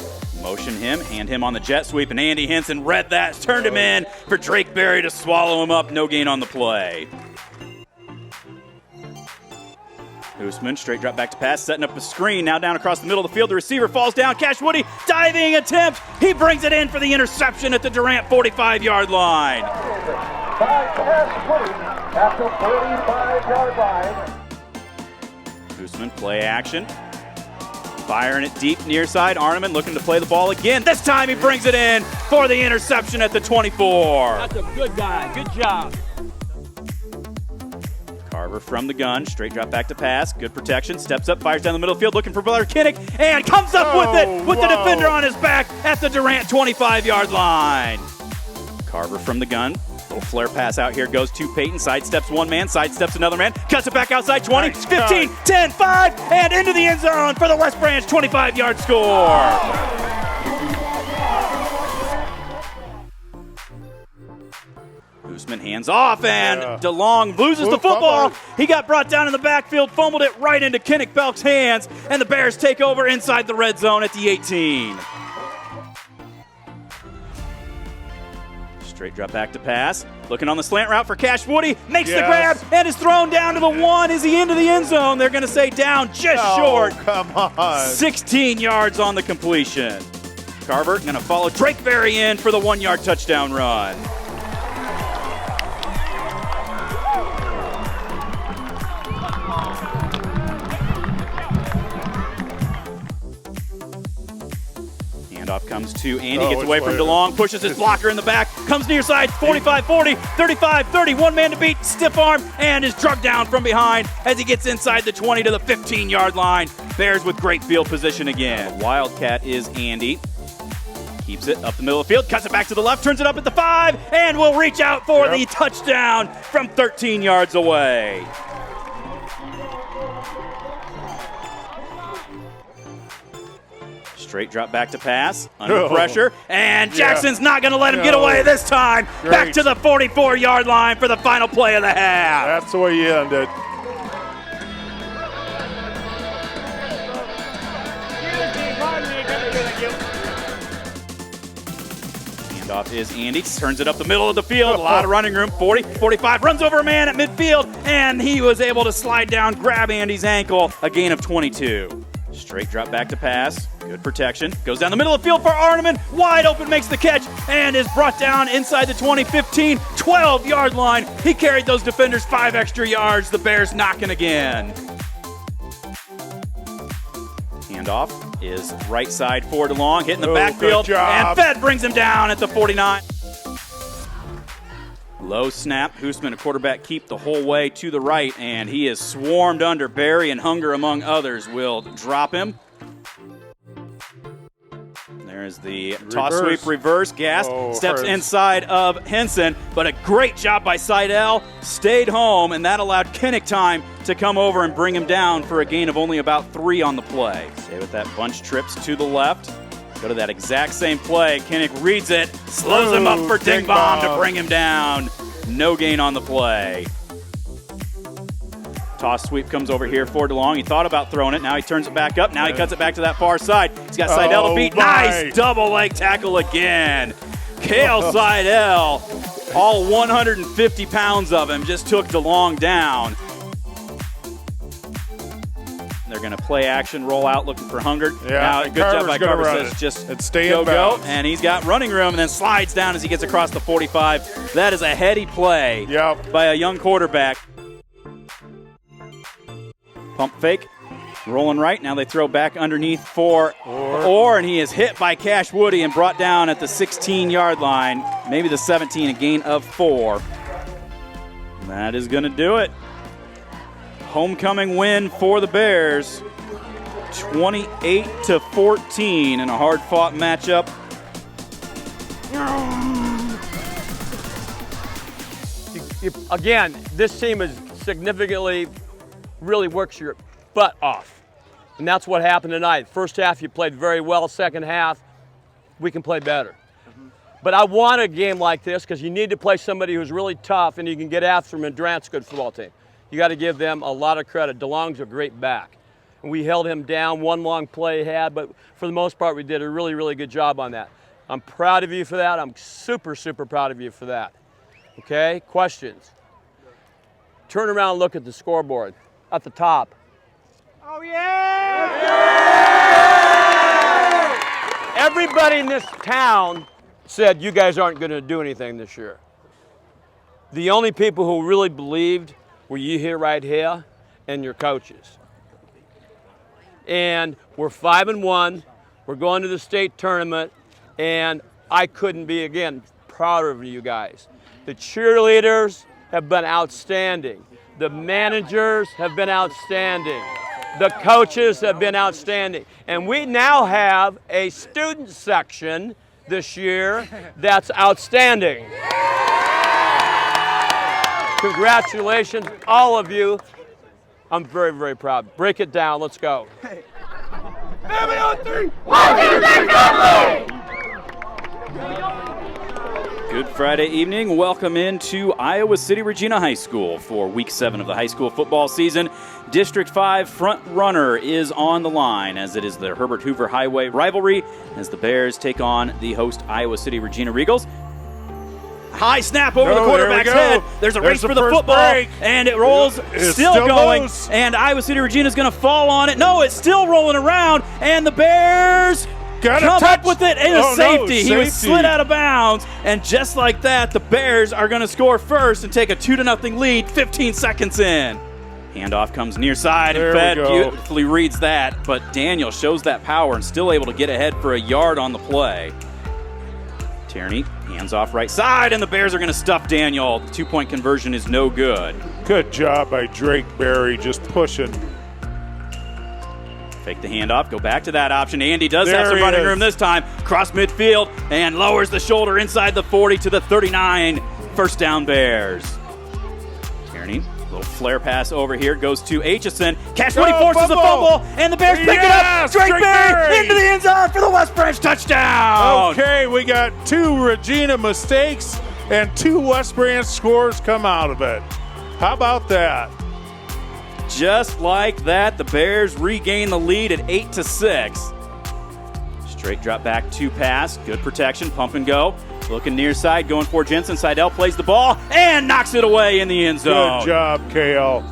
[SPEAKER 2] Motion him, hand him on the jet sweep, and Andy Henson read that, turned him in for Drake Berry to swallow him up. No gain on the play. Usman, straight drop back to pass, setting up a screen. Now down across the middle of the field. The receiver falls down. Cash Woody, diving attempt. He brings it in for the interception at the Durant 45-yard line.
[SPEAKER 6] At the 45-yard line.
[SPEAKER 2] Usman, play action. Firing it deep near side. Arneman looking to play the ball again. This time he brings it in for the interception at the 24.
[SPEAKER 5] That's a good guy. Good job.
[SPEAKER 2] Carver from the gun, straight drop back to pass, good protection, steps up, fires down the middle of the field, looking for Blair Kinnick, and comes up with it with the defender on his back at the Durant 25-yard line. Carver from the gun, little flare pass out here, goes to Peyton, sidesteps one man, sidesteps another man, cuts it back outside, 20, 15, 10, 5, and into the end zone for the West Branch 25-yard score. Usman hands off, and DeLong loses the football. He got brought down in the backfield, fumbled it right into Kinnick Belk's hands, and the Bears take over inside the red zone at the 18. Straight drop back to pass. Looking on the slant route for Cash Woody. Makes the grab and is thrown down to the 1. Is he into the end zone? They're going to say down just short.
[SPEAKER 3] Come on.
[SPEAKER 2] 16 yards on the completion. Carver going to follow Drake Berry in for the 1-yard touchdown run. Handoff comes to Andy, gets away from DeLong, pushes his blocker in the back, comes near side, 45-40, 35-30, one man to beat, stiff arm, and is drugged down from behind as he gets inside the 20 to the 15-yard line. Bears with great field position again. Wildcat is Andy. Keeps it up the middle of the field, cuts it back to the left, turns it up at the 5, and will reach out for the touchdown from 13 yards away. Straight drop back to pass, under pressure, and Jackson's not going to let him get away this time. Back to the 44-yard line for the final play of the half.
[SPEAKER 3] That's the way you end it.
[SPEAKER 2] Handoff is Andy, turns it up the middle of the field, a lot of running room, 40, 45, runs over a man at midfield, and he was able to slide down, grab Andy's ankle, a gain of 22. Straight drop back to pass, good protection, goes down the middle of the field for Arneman, wide open, makes the catch, and is brought down inside the 20, 15, 12-yard line. He carried those defenders 5 extra yards, the Bears knocking again. Handoff is right side for DeLong, hitting the backfield, and Fed brings him down at the 49. Low snap, Hoosman, a quarterback keep the whole way to the right, and he is swarmed under. Berry and Hunger, among others, will drop him. There's the toss sweep reverse. Gast steps inside of Henson, but a great job by Seidel. Stayed home, and that allowed Kinnick time to come over and bring him down for a gain of only about 3 on the play. Stay with that bunch trips to the left. Go to that exact same play. Kinnick reads it, slows him up for Ding Bomb to bring him down. No gain on the play. Toss sweep comes over here for DeLong. He thought about throwing it. Now he turns it back up. Now he cuts it back to that far side. He's got Seidel to beat. Nice double leg tackle again. Kale Seidel, all 150 pounds of him, just took DeLong down. They're going to play action, roll out, looking for Hunger. Now, good job by Carver. Says just go. And he's got running room and then slides down as he gets across the 45. That is a heady play by a young quarterback. Pump fake, rolling right. Now they throw back underneath for Orr, and he is hit by Cash Woody and brought down at the 16-yard line, maybe the 17, a gain of 4. That is going to do it. Homecoming win for the Bears, 28-14 in a hard-fought matchup.
[SPEAKER 5] Again, this team is significantly really works your butt off. And that's what happened tonight. First half, you played very well. Second half, we can play better. But I want a game like this because you need to play somebody who's really tough and you can get after them, and Durant's a good football team. You got to give them a lot of credit. DeLong's a great back. And we held him down, one long play he had, but for the most part, we did a really, really good job on that. I'm proud of you for that. I'm super, super proud of you for that. Okay, questions? Turn around and look at the scoreboard at the top.
[SPEAKER 6] Oh, yeah!
[SPEAKER 5] Everybody in this town said you guys aren't going to do anything this year. The only people who really believed were you here right here and your coaches. And we're 5-1. We're going to the state tournament, and I couldn't be, again, prouder of you guys. The cheerleaders have been outstanding. The managers have been outstanding. The coaches have been outstanding. And we now have a student section this year that's outstanding. Congratulations, all of you. I'm very, very proud. Break it down. Let's go.
[SPEAKER 6] Family on 3. 1, 2, 3, family!
[SPEAKER 2] Good Friday evening. Welcome into Iowa City Regina High School for Week 7 of the high school football season. District 5 front runner is on the line as it is the Herbert Hoover Highway rivalry as the Bears take on the host Iowa City Regina Regals. High snap over the
[SPEAKER 3] No, there we
[SPEAKER 2] quarterback's
[SPEAKER 3] go.
[SPEAKER 2] head. There's a race
[SPEAKER 3] the
[SPEAKER 2] for the
[SPEAKER 3] first
[SPEAKER 2] football,
[SPEAKER 3] break.
[SPEAKER 2] and it rolls,
[SPEAKER 3] It's
[SPEAKER 2] still going.
[SPEAKER 3] loose.
[SPEAKER 2] And Iowa City Regina's going to fall on it. No, it's still rolling around, and the Bears
[SPEAKER 3] Got a
[SPEAKER 2] come
[SPEAKER 3] touch.
[SPEAKER 2] up with it in a
[SPEAKER 3] Oh, no,
[SPEAKER 2] safety. He was
[SPEAKER 3] safety.
[SPEAKER 2] slid out of bounds, and just like that, the Bears are going to score first and take a 2-0 lead 15 seconds in. Handoff comes near side,
[SPEAKER 3] There
[SPEAKER 2] and
[SPEAKER 3] we
[SPEAKER 2] Fed
[SPEAKER 3] go.
[SPEAKER 2] beautifully reads that, but Daniel shows that power and still able to get ahead for a yard on the play. Tierney hands off right side, and the Bears are going to stuff Daniel. The 2-point conversion is no good.
[SPEAKER 3] Good job by Drake Berry, just pushing.
[SPEAKER 2] Fake the handoff, go back to that option. Andy does
[SPEAKER 3] There
[SPEAKER 2] have some
[SPEAKER 3] he
[SPEAKER 2] running
[SPEAKER 3] is.
[SPEAKER 2] room this time. Cross midfield and lowers the shoulder inside the 40 to the 39. First down Bears. Tierney, little flare pass over here, goes to Aitchison. Cashwood forces a fumble, and the Bears pick it up.
[SPEAKER 3] Yes,
[SPEAKER 2] Drake
[SPEAKER 3] Drake
[SPEAKER 2] Berry
[SPEAKER 3] Berry.
[SPEAKER 2] into the end zone for the West Branch touchdown.
[SPEAKER 3] Okay, we got 2 Regina mistakes and 2 West Branch scores come out of it. How about that?
[SPEAKER 2] Just like that, the Bears regain the lead at 8-6. Straight drop back 2 pass, good protection, pump and go. Looking near side, going for Jensen. Seidel plays the ball and knocks it away in the end zone.
[SPEAKER 3] Good job, KL.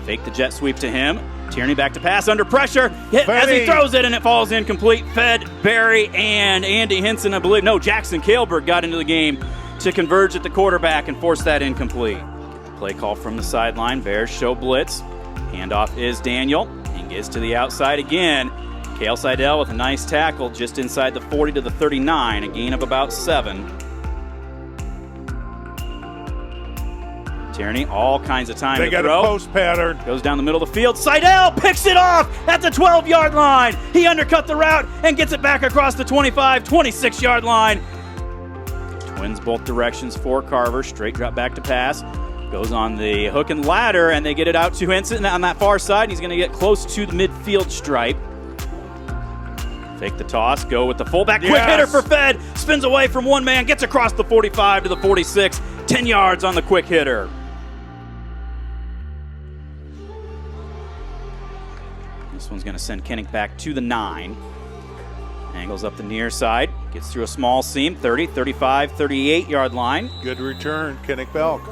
[SPEAKER 2] Fake the jet sweep to him. Tierney back to pass under pressure. Hit as he
[SPEAKER 3] Fetty.
[SPEAKER 2] throws it, and it falls incomplete. Fed, Berry, and Andy Henson, I believe. No, Jackson Kaleberg got into the game to converge at the quarterback and force that incomplete. Play call from the sideline. Bears show blitz. Handoff is Daniel. He gets to the outside again. Kale Seidel with a nice tackle just inside the 40 to the 39, a gain of about 7. Tierney, all kinds of time
[SPEAKER 3] They
[SPEAKER 2] to
[SPEAKER 3] got
[SPEAKER 2] throw.
[SPEAKER 3] a post pattern.
[SPEAKER 2] Goes down the middle of the field. Seidel picks it off at the 12-yard line. He undercut the route and gets it back across the 25, 26-yard line. Twins both directions for Carver. Straight drop back to pass. Goes on the hook and ladder, and they get it out to Henson on that far side. He's going to get close to the midfield stripe. Fake the toss, go with the fullback. Quick
[SPEAKER 3] Yes.
[SPEAKER 2] hitter for Fed. Spins away from one man, gets across the 45 to the 46. 10 yards on the quick hitter. This one's going to send Kennick back to the 9. Angles up the near side. Gets through a small seam. 30, 35, 38-yard line.
[SPEAKER 3] Good return, Kennick Belk.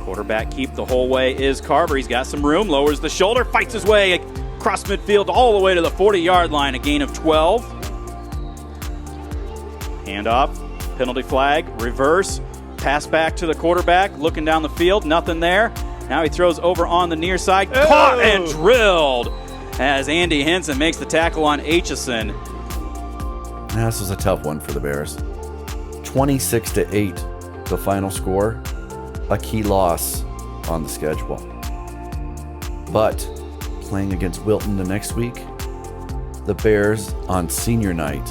[SPEAKER 2] Quarterback keep the whole way is Carver. He's got some room. Lowers the shoulder. Fights his way across midfield all the way to the 40-yard line. A gain of 12. Handoff. Penalty flag. Reverse. Pass back to the quarterback. Looking down the field. Nothing there. Now he throws over on the near side. Caught and drilled as Andy Henson makes the tackle on Aitchison.
[SPEAKER 1] This was a tough one for the Bears. 26-8, the final score. A key loss on the schedule. But playing against Wilton the next week, the Bears on senior night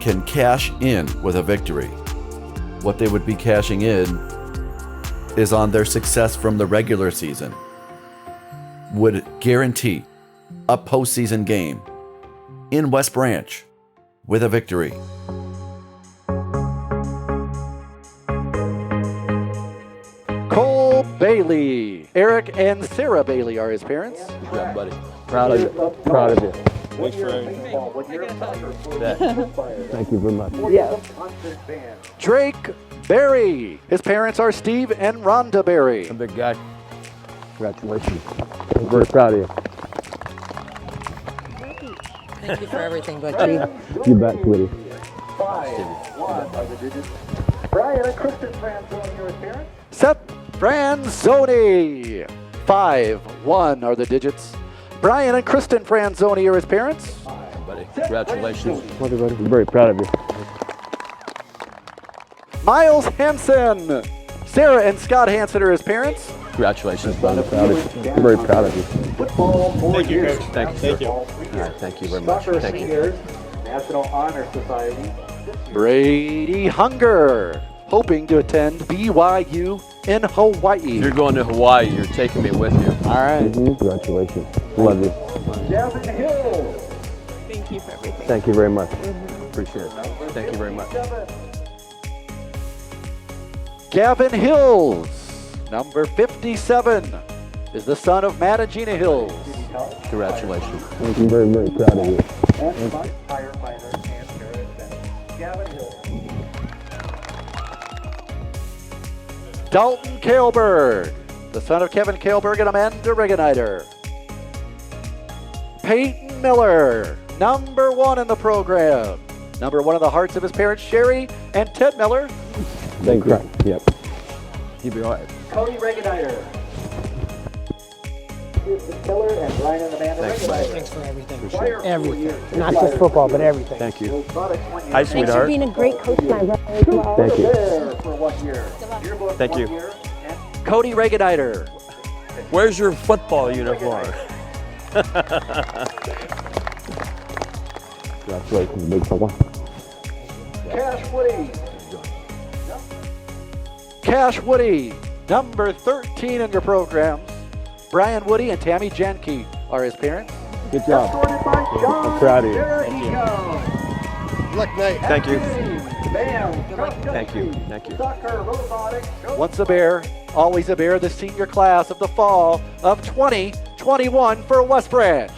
[SPEAKER 1] can cash in with a victory. What they would be cashing in is on their success from the regular season. Would guarantee a postseason game in West Branch with a victory.
[SPEAKER 14] Cole Bailey. Eric and Sarah Bailey are his parents.
[SPEAKER 15] Good job, buddy.
[SPEAKER 5] Proud of you. Proud of you.
[SPEAKER 15] Thanks for everything.
[SPEAKER 5] Thank you very much.
[SPEAKER 14] Drake Berry. His parents are Steve and Rhonda Berry.
[SPEAKER 5] A big guy. Congratulations. I'm very proud of you.
[SPEAKER 16] Thank you for everything, Butchie.
[SPEAKER 5] You bet, sweetie.
[SPEAKER 14] Brian and Kristen Franzoni are his parents. Seth Franzoni. 5-1 are the digits. Brian and Kristen Franzoni are his parents.
[SPEAKER 15] Buddy, congratulations.
[SPEAKER 5] I'm very proud of you.
[SPEAKER 14] Miles Hansen. Sarah and Scott Hansen are his parents.
[SPEAKER 15] Congratulations, buddy.
[SPEAKER 5] I'm very proud of you.
[SPEAKER 15] Thank you, Coach. Thank you.
[SPEAKER 11] All right, thank you very much. Thank you.
[SPEAKER 14] National Honor Society. Brady Hunger. Hoping to attend BYU in Hawaii.
[SPEAKER 15] You're going to Hawaii. You're taking me with you.
[SPEAKER 14] All right.
[SPEAKER 5] Congratulations. Love you.
[SPEAKER 14] Gavin Hill.
[SPEAKER 16] Thank you for everything.
[SPEAKER 5] Thank you very much.
[SPEAKER 15] Appreciate it. Thank you very much.
[SPEAKER 14] Gavin Hills, number 57, is the son of Matt and Gina Hills.
[SPEAKER 15] Congratulations.
[SPEAKER 5] Thank you very, very proud of you.
[SPEAKER 14] And firefighter and paramedic Gavin Hill. Dalton Kailberg, the son of Kevin Kailberg and Amanda Regeniter. Peyton Miller, number 1 in the program. Number 1 in the hearts of his parents, Sherry and Ted Miller.
[SPEAKER 15] Thank you. Yep. Keep it all right.
[SPEAKER 14] Cody Regeniter. Miller and Ryan and Amanda Regeniter.
[SPEAKER 17] Thanks for everything. Everything. Not just football, but everything.
[SPEAKER 15] Thank you.
[SPEAKER 17] Hi,
[SPEAKER 15] sweetheart.
[SPEAKER 17] Thanks for being a great coach, my brother, as well.
[SPEAKER 15] Thank you.
[SPEAKER 14] For 1 year.
[SPEAKER 15] Thank you.
[SPEAKER 14] Cody Regeniter.
[SPEAKER 5] Where's your football uniform?
[SPEAKER 15] Congratulations, big fella.
[SPEAKER 14] Cash Woody. Cash Woody, number 13 in your programs. Brian Woody and Tammy Jenke are his parents.
[SPEAKER 15] Good job. I'm proud of you.
[SPEAKER 14] Luck night.
[SPEAKER 15] Thank you. Thank you. Thank you.
[SPEAKER 14] Once a Bear, always a Bear, the senior class of the fall of 2021 for West Branch.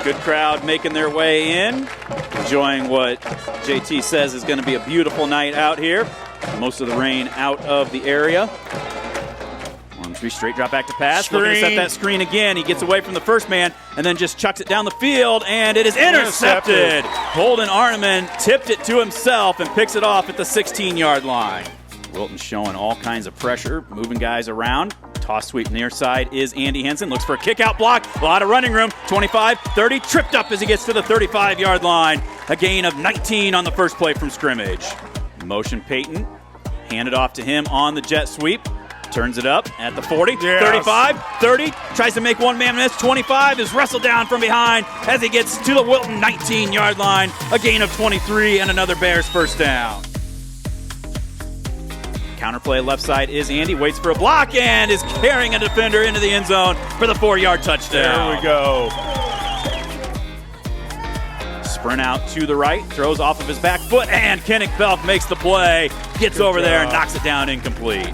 [SPEAKER 2] Good crowd making their way in, enjoying what JT says is going to be a beautiful night out here. Most of the rain out of the area. Ormsby straight drop back to pass. Looking to set that screen again. He gets away from the first man and then just chucks it down the field, and it is intercepted. Holden Arneman tipped it to himself and picks it off at the 16-yard line. Wilton showing all kinds of pressure, moving guys around. Toss sweep near side is Andy Henson. Looks for a kick out block. A lot of running room. 25, 30. Tripped up as he gets to the 35-yard line. A gain of 19 on the first play from scrimmage. Motion Peyton. Handed off to him on the jet sweep. Turns it up at the 40. Yes. 35, 30. Tries to make one man miss. 25 is wrestled down from behind as he gets to the Wilton 19-yard line. A gain of 23 and another Bears first down. Counterplay left side is Andy, waits for a block and is carrying a defender into the end zone for the 4-yard touchdown.
[SPEAKER 3] There we go.
[SPEAKER 2] Sprint out to the right, throws off of his back foot, and Kenneth Belk makes the play, gets over there and knocks it down incomplete.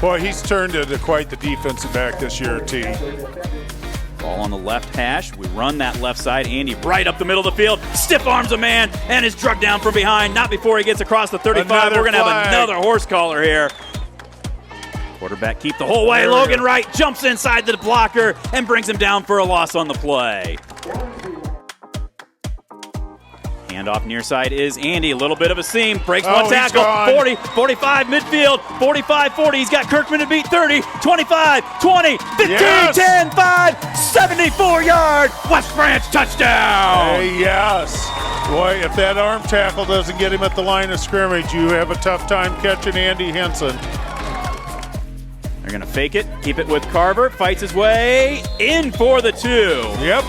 [SPEAKER 3] Boy, he's turned into quite the defensive back this year, T.
[SPEAKER 2] Ball on the left hash. We run that left side. Andy right up the middle of the field. Stiff arms a man and is drugged down from behind. Not before he gets across the 35. We're going to have another horse collar here. Quarterback keep the whole way. Logan Wright jumps inside the blocker and brings him down for a loss on the play. Handoff near side is Andy. A little bit of a seam. Breaks one tackle. 40, 45 midfield. 45, 40. He's got Kirkman to beat. 30, 25, 20, 15, yes. 10, 5, 74-yard. West Branch touchdown.
[SPEAKER 3] Hey, yes. Boy, if that arm tackle doesn't get him at the line of scrimmage, you have a tough time catching Andy Henson.
[SPEAKER 2] They're going to fake it. Keep it with Carver. Fights his way in for the 2.
[SPEAKER 3] Yep.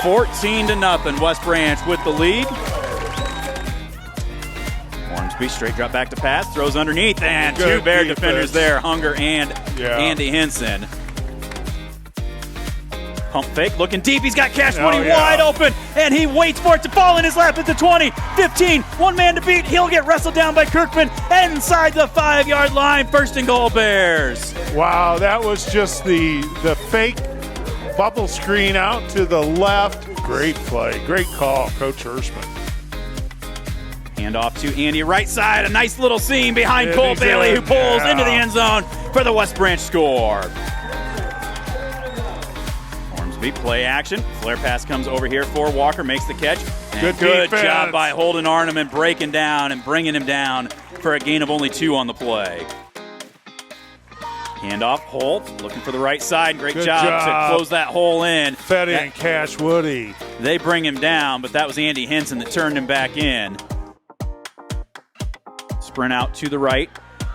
[SPEAKER 2] 14-0, West Branch with the lead. Ormsby straight drop back to pass, throws underneath, and two Bear defenders there, Hunger and Andy Henson. Pump fake, looking deep, he's got Cash Woody wide open, and he waits for it to fall in his lap at the 20, 15, one man to beat, he'll get wrestled down by Kirkman, inside the 5-yard line, 1st and goal Bears.
[SPEAKER 3] Wow, that was just the fake bubble screen out to the left. Great play. Great call, Coach Hirschman.
[SPEAKER 2] Hand off to Andy, right side. A nice little seam behind Cole Bailey, who pulls into the end zone for the West Branch score. Ormsby play action. Flare pass comes over here for Walker, makes the catch. Good job by Holden Arneman breaking down and bringing him down for a gain of only 2 on the play. Handoff, Holt looking for the right side. Great job to close that hole in.
[SPEAKER 3] Fetty and Cash Woody.
[SPEAKER 2] They bring him down, but that was Andy Henson that turned him back in. Sprint out to the right.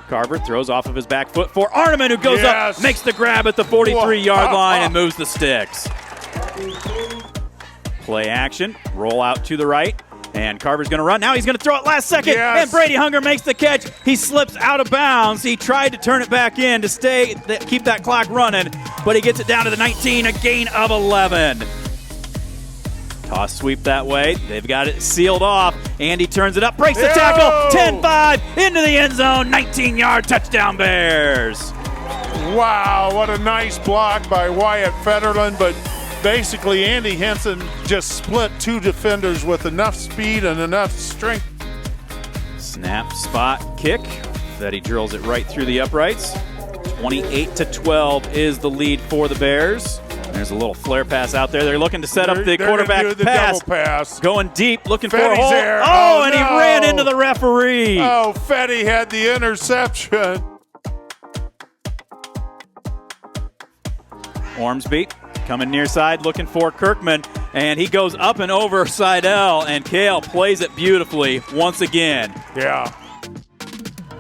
[SPEAKER 2] Carver throws off of his back foot for Arneman, who goes up, makes the grab at the 43-yard line and moves the sticks. Play action, roll out to the right. And Carver's going to run. Now he's going to throw it last second. Yes. And Brady Hunger makes the catch. He slips out of bounds. He tried to turn it back in to keep that clock running, but he gets it down to the 19, a gain of 11. Toss sweep that way. They've got it sealed off. Andy turns it up, breaks the tackle. 10-5 into the end zone. 19-yard touchdown Bears.
[SPEAKER 3] Wow, what a nice block by Wyatt Federland, but basically Andy Henson just split two defenders with enough speed and enough strength.
[SPEAKER 2] Snap, spot, kick. Fetty drills it right through the uprights. 28-12 is the lead for the Bears. There's a little flare pass out there. They're looking to set up the quarterback
[SPEAKER 3] do the
[SPEAKER 2] pass.
[SPEAKER 3] double pass.
[SPEAKER 2] Going deep, looking
[SPEAKER 3] Fetty's
[SPEAKER 2] for a hole.
[SPEAKER 3] there.
[SPEAKER 2] Oh, and
[SPEAKER 3] no.
[SPEAKER 2] he ran into the referee.
[SPEAKER 3] Oh, Fetty had the interception.
[SPEAKER 2] Ormsby coming near side, looking for Kirkman, and he goes up and over Seidel, and Kale plays it beautifully once again.
[SPEAKER 3] Yeah.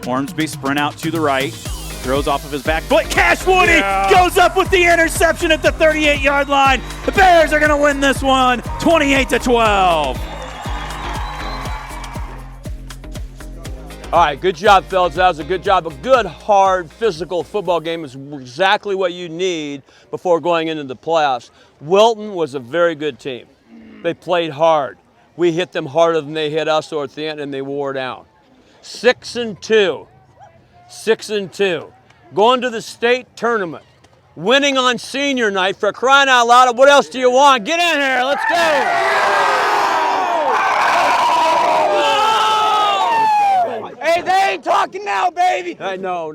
[SPEAKER 2] Ormsby sprint out to the right, throws off of his back foot. Cash Woody goes up with the interception at the 38-yard line. The Bears are going to win this one, 28-12.
[SPEAKER 5] All right, good job, fellas. That was a good job. A good, hard, physical football game is exactly what you need before going into the playoffs. Wilton was a very good team. They played hard. We hit them harder than they hit us towards the end, and they wore down. 6-2. 6-2. Going to the state tournament. Winning on senior night, for crying out loud. What else do you want? Get in here. Let's go. Hey, they ain't talking now, baby. Hey, no.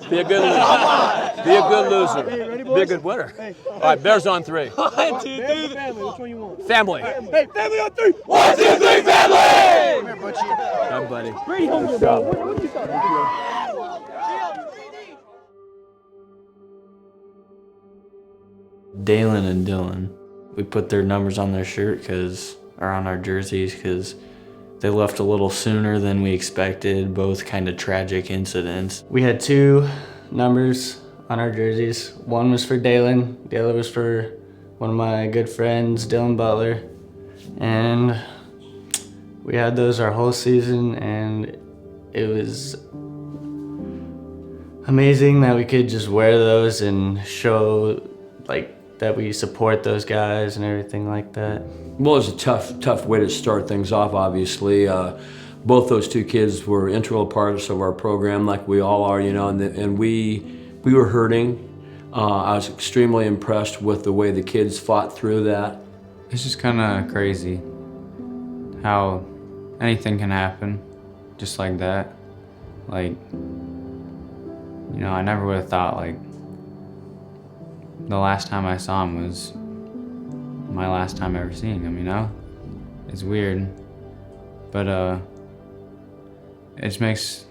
[SPEAKER 5] Be a good loser. Be a good loser. Be a good winner. All right, Bears on 3. 1, 2, 3.
[SPEAKER 17] Family. Which one you want?
[SPEAKER 5] Family.
[SPEAKER 17] Hey, family on 3.
[SPEAKER 5] 1, 2, 3, family. Come here, Butchie. Hi, buddy.
[SPEAKER 17] Pretty humble, bro. What you thought?
[SPEAKER 8] Dalyn and Dylan, we put their numbers on their shirt or on our jerseys because they left a little sooner than we expected, both kind of tragic incidents. We had 2 numbers on our jerseys. One was for Dalyn, the other was for one of my good friends, Dylan Butler. And we had those our whole season, and it was amazing that we could just wear those and show that we support those guys and everything like that.
[SPEAKER 11] Well, it was a tough way to start things off, obviously. Both those 2 kids were integral parts of our program, like we all are, and we were hurting. I was extremely impressed with the way the kids fought through that.
[SPEAKER 10] It's just kind of crazy how anything can happen just like that. I never would have thought the last time I saw him was my last time ever seeing him, It's weird, but it just makes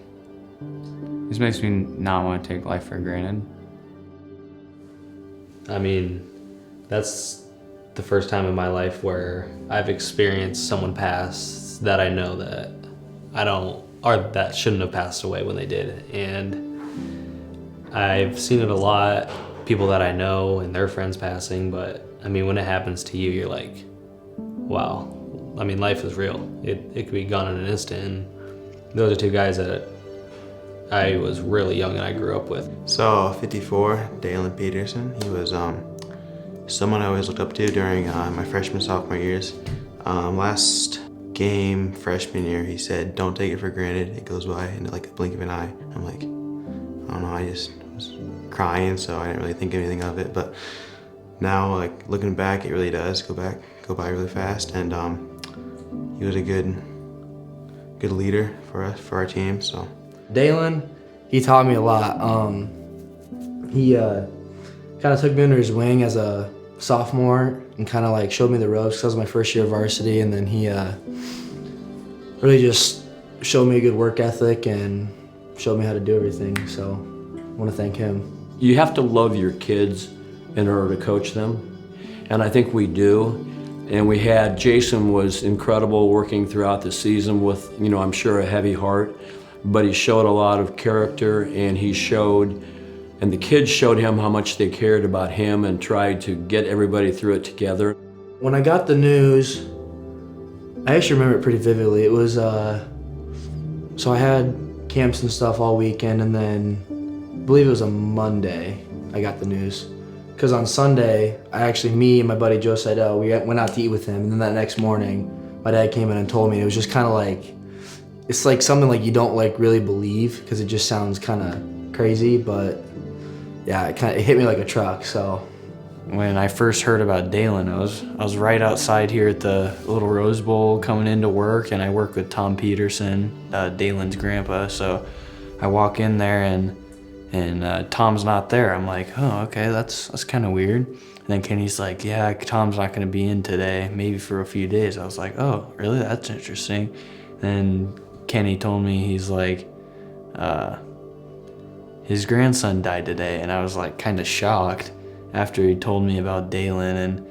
[SPEAKER 10] me not want to take life for granted.
[SPEAKER 8] I mean, that's the first time in my life where I've experienced someone pass that I know that that shouldn't have passed away when they did. And I've seen it a lot, people that I know and their friends passing, but I mean, when it happens to you, you're like, wow. I mean, life is real. It could be gone in an instant. And those are 2 guys that I was really young and I grew up with.
[SPEAKER 4] So 54, Dalyn Peterson. He was someone I always looked up to during my freshman, sophomore years. Last game, freshman year, he said, "Don't take it for granted. It goes by in like a blink of an eye." I'm like, I don't know, I just was crying, so I didn't really think anything of it. But now, looking back, it really does go by really fast. And he was a good leader for us, for our team. So
[SPEAKER 9] Dalyn, he taught me a lot. He kind of took me under his wing as a sophomore and kind of showed me the ropes, because that was my first year of varsity. And then he really just showed me a good work ethic and showed me how to do everything. So I want to thank him.
[SPEAKER 11] You have to love your kids in order to coach them, and I think we do. And Jason was incredible working throughout the season with, I'm sure a heavy heart, but he showed a lot of character, and the kids showed him how much they cared about him and tried to get everybody through it together.
[SPEAKER 9] When I got the news, I actually remember it pretty vividly. It was, so I had camps and stuff all weekend, and then I believe it was a Monday I got the news. Because on Sunday, me and my buddy Joe Seidel, we went out to eat with him, and then that next morning, my dad came in and told me. It was just kind of it's something you don't really believe, because it just sounds kind of crazy, but yeah, it hit me like a truck. So
[SPEAKER 8] when I first heard about Dalyn, I was right outside here at the little Rose Bowl coming into work, and I work with Tom Peterson, Dalyn's grandpa. So I walk in there and Tom's not there. I'm like, oh, okay, that's kind of weird. And then Kenny's like, yeah, Tom's not going to be in today, maybe for a few days. I was like, oh, really? That's interesting. Then Kenny told me, he's like, his grandson died today, and I was like kind of shocked after he told me about Dalyn. And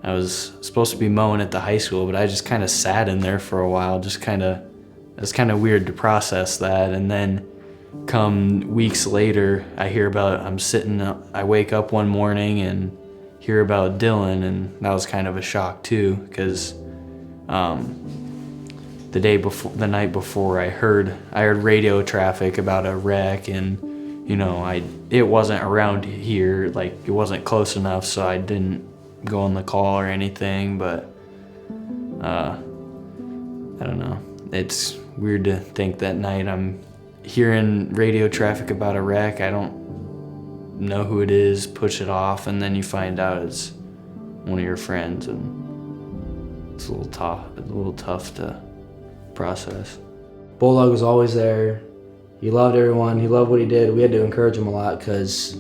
[SPEAKER 8] I was supposed to be mowing at the high school, but I just kind of sat in there for a while, it's kind of weird to process that. And then come weeks later, I wake up one morning and hear about Dalyn, and that was kind of a shock too, because the night before I heard radio traffic about a wreck, and it wasn't around here, like it wasn't close enough, so I didn't go on the call or anything. But I don't know, it's weird to think that night I'm hearing radio traffic about a wreck, I don't know who it is, push it off, and then you find out it's one of your friends, and it's a little tough to process.
[SPEAKER 9] Bulldog was always there. He loved everyone. He loved what he did. We had to encourage him a lot because,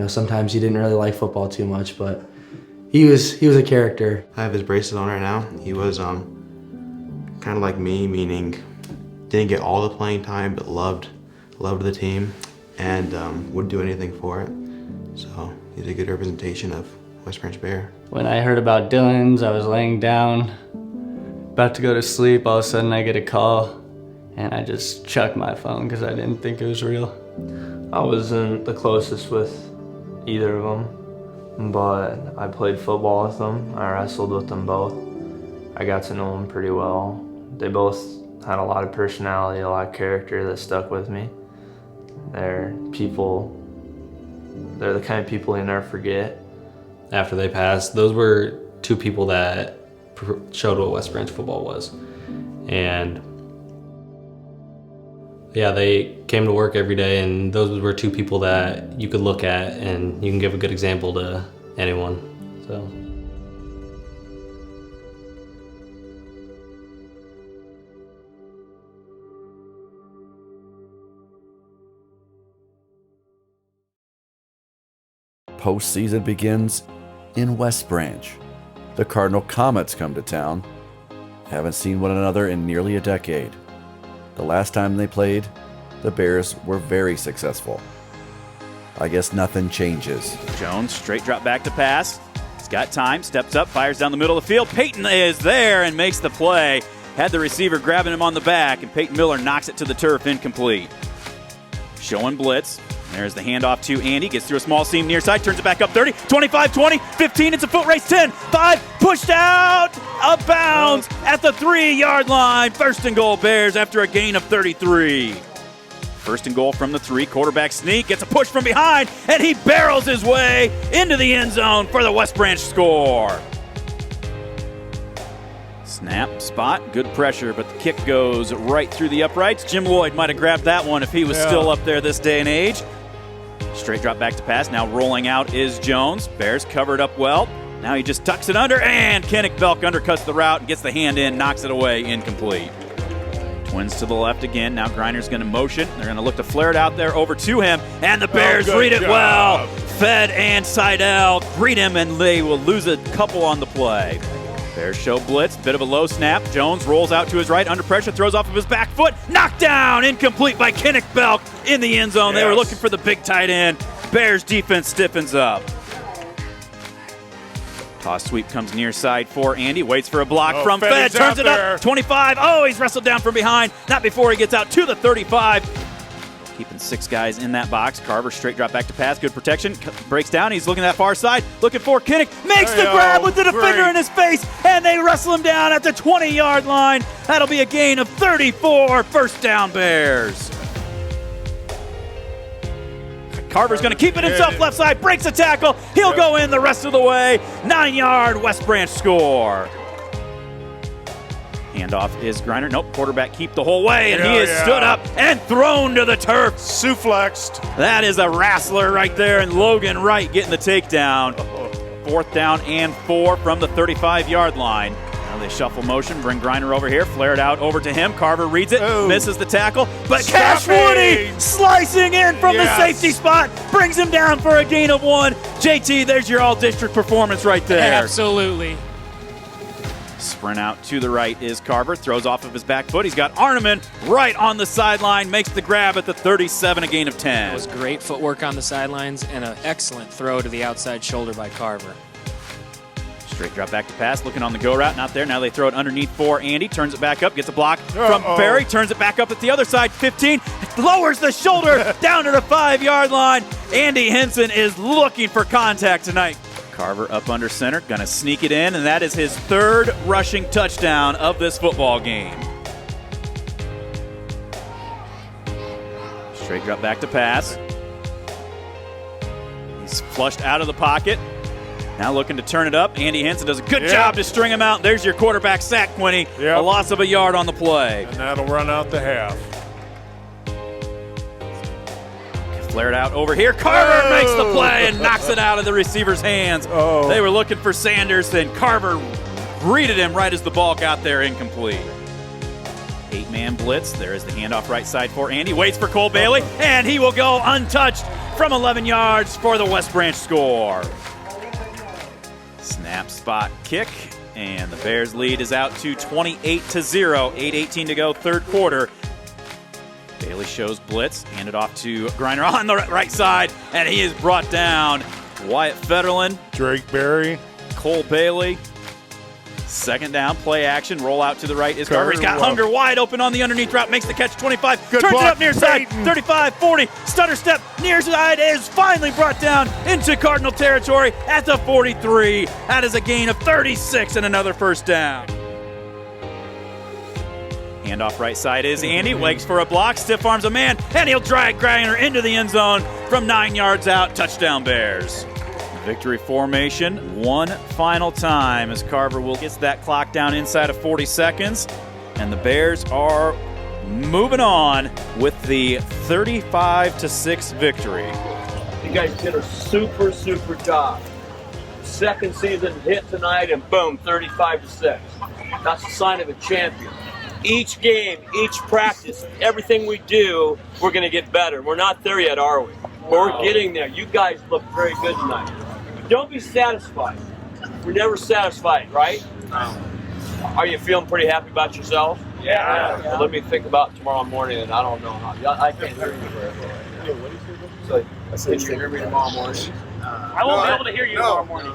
[SPEAKER 9] sometimes he didn't really like football too much, but he was a character.
[SPEAKER 4] I have his bracelet on right now. He was kind of like me, meaning didn't get all the playing time, but loved the team and would do anything for it. So he's a good representation of West Branch Bear.
[SPEAKER 8] When I heard about Dalyn's, I was laying down, about to go to sleep. All of a sudden I get a call, and I just chucked my phone because I didn't think it was real. I wasn't the closest with either of them, but I played football with them. I wrestled with them both. I got to know them pretty well. They both had a lot of personality, a lot of character that stuck with me. They're the kind of people you never forget. After they passed, those were two people that showed what West Branch football was. And yeah, they came to work every day, and those were two people that you could look at and you can give a good example to anyone. So.
[SPEAKER 1] Postseason begins in West Branch. The Cardinal Comets come to town. Haven't seen one another in nearly a decade. The last time they played, the Bears were very successful. I guess nothing changes.
[SPEAKER 2] Jones, straight drop back to pass. He's got time, steps up, fires down the middle of the field. Peyton is there and makes the play. Had the receiver grabbing him on the back, and Peyton Miller knocks it to the turf, incomplete. Showing blitz. There's the handoff to Andy. Gets through a small seam near side. Turns it back up 30, 25, 20, 15. It's a foot race. 10, 5. Pushed out of bounds at the 3-yard line. First and goal Bears after a gain of 33. First and goal from the 3. Quarterback sneak. Gets a push from behind. And he barrels his way into the end zone for the West Branch score. Snap, spot, good pressure, but the kick goes right through the uprights. Jim Lloyd might have grabbed that one if he was still up there this day and age. Straight drop back to pass. Now rolling out is Jones. Bears covered up well. Now he just tucks it under, and Kenick Belk undercuts the route and gets the hand in, knocks it away, incomplete. Twins to the left again. Now Greiner's going to motion. They're going to look to flare it out there over to him, and the Bears read it well. Fed and Seidel greet him, and they will lose a couple on the play. Bears show blitz, bit of a low snap. Jones rolls out to his right, under pressure, throws off of his back foot. Knocked down, incomplete by Kenick Belk in the end zone. Yes. They were looking for the big tight end. Bears defense stiffens up. Toss sweep comes near side for Andy. Waits for a block from Fed. Turns it up. 25. Oh, he's wrestled down from behind. Not before he gets out to the 35. Keeping 6 guys in that box. Carver straight drop back to pass. Good protection. Breaks down. He's looking that far side. Looking for Kenick. Makes the grab with the defender in his face. And they wrestle him down at the 20-yard line. That'll be a gain of 34. First down Bears. Carver's going to keep it himself left side. Breaks a tackle. He'll go in the rest of the way. 9-yard West Branch score. Handoff is Griner. Nope, quarterback keep the whole way, and he is stood up and thrown to the turf.
[SPEAKER 3] Suflexed.
[SPEAKER 2] That is a wrestler right there, and Logan Wright getting the takedown. 4th down and 4 from the 35-yard line. Now they shuffle motion, bring Griner over here, flare it out over to him. Carver reads it, misses the tackle, but Cash Woody slicing in from the safety spot, brings him down for a gain of 1. JT, there's your all-district performance right there.
[SPEAKER 7] Absolutely.
[SPEAKER 2] Sprint out to the right is Carver, throws off of his back foot. He's got Arneman right on the sideline, makes the grab at the 37, a gain of 10.
[SPEAKER 7] It was great footwork on the sidelines and an excellent throw to the outside shoulder by Carver.
[SPEAKER 2] Straight drop back to pass, looking on the go route, not there. Now they throw it underneath for Andy, turns it back up, gets a block from Barry, turns it back up at the other side, 15, lowers the shoulder down to the 5-yard line. Andy Henson is looking for contact tonight. Carver up under center, gonna sneak it in, and that is his 3rd rushing touchdown of this football game. Straight drop back to pass. He's flushed out of the pocket. Now looking to turn it up. Andy Henson does a good job to string him out. There's your quarterback sack, Quinny. A loss of a yard on the play.
[SPEAKER 3] And that'll run out the half.
[SPEAKER 2] Flared out over here. Carver makes the play and knocks it out of the receiver's hands. They were looking for Sanders, and Carver greeted him right as the ball got there, incomplete. 8-man blitz. There is the handoff right side for Andy. Waits for Cole Bailey, and he will go untouched from 11 yards for the West Branch score. Snap, spot, kick, and the Bears lead is out to 28-0. 8:18 to go, 3rd quarter. Bailey shows blitz, handed off to Griner on the right side, and he is brought down. Wyatt Federland,
[SPEAKER 3] Drake Berry,
[SPEAKER 2] Cole Bailey. 2nd down, play action, roll out to the right is Carver. He's got Hunger wide open on the underneath route, makes the catch 25, turns it up near side, 35, 40, stutter step, near side is finally brought down into Cardinal territory at the 43. That is a gain of 36 and another 1st down. Handoff right side is Andy, legs for a block, stiff arms a man, and he'll drag Griner into the end zone from 9 yards out. Touchdown Bears. Victory formation one final time as Carver will gets that clock down inside of 40 seconds. And the Bears are moving on with the 35-6 victory.
[SPEAKER 18] You guys did a super job. 2nd season hit tonight, and boom, 35-6. That's a sign of a champion. Each game, each practice, everything we do, we're going to get better. We're not there yet, are we? But we're getting there. You guys look very good tonight. Don't be satisfied. We're never satisfied, right? No. Are you feeling pretty happy about yourself? Yeah. Well, let me think about tomorrow morning, and I don't know how. I can't hear you very well. So, can you hear me tomorrow morning?
[SPEAKER 6] I won't be able to hear you tomorrow morning.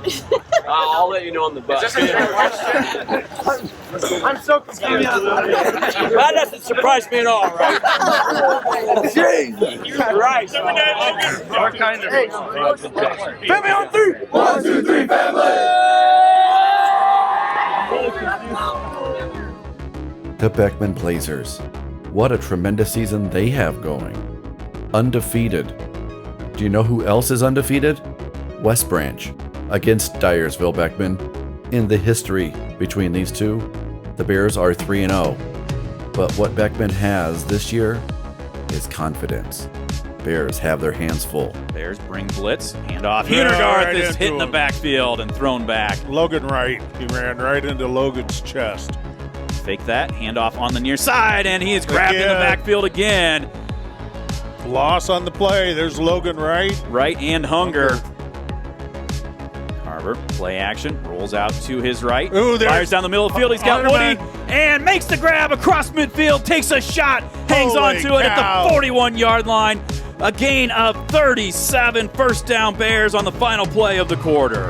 [SPEAKER 18] I'll let you know on the bus.
[SPEAKER 6] Is this a trick question? I'm so confused.
[SPEAKER 18] That doesn't surprise me at all, right?
[SPEAKER 6] Jeez.
[SPEAKER 18] You're right.
[SPEAKER 6] What kind of
[SPEAKER 18] Family on 3. 1, 2, 3, family!
[SPEAKER 1] The Beckman Blazers. What a tremendous season they have going. Undefeated. Do you know who else is undefeated? West Branch against Dyersville Beckman. In the history between these two, the Bears are 3-0. But what Beckman has this year is confidence. Bears have their hands full.
[SPEAKER 2] Bears bring blitz, handoff. Hundergarth is hitting the backfield and thrown back.
[SPEAKER 3] Logan Wright, he ran right into Logan's chest.
[SPEAKER 2] Fake that, handoff on the near side, and he is grabbed in the backfield again.
[SPEAKER 3] Loss on the play. There's Logan Wright.
[SPEAKER 2] Wright and Hunger. Carver, play action, rolls out to his right. Fires down the middle of the field. He's got Woody and makes the grab across midfield. Takes a shot, hangs onto it at the 41-yard line. A gain of 37. 1st down Bears on the final play of the quarter.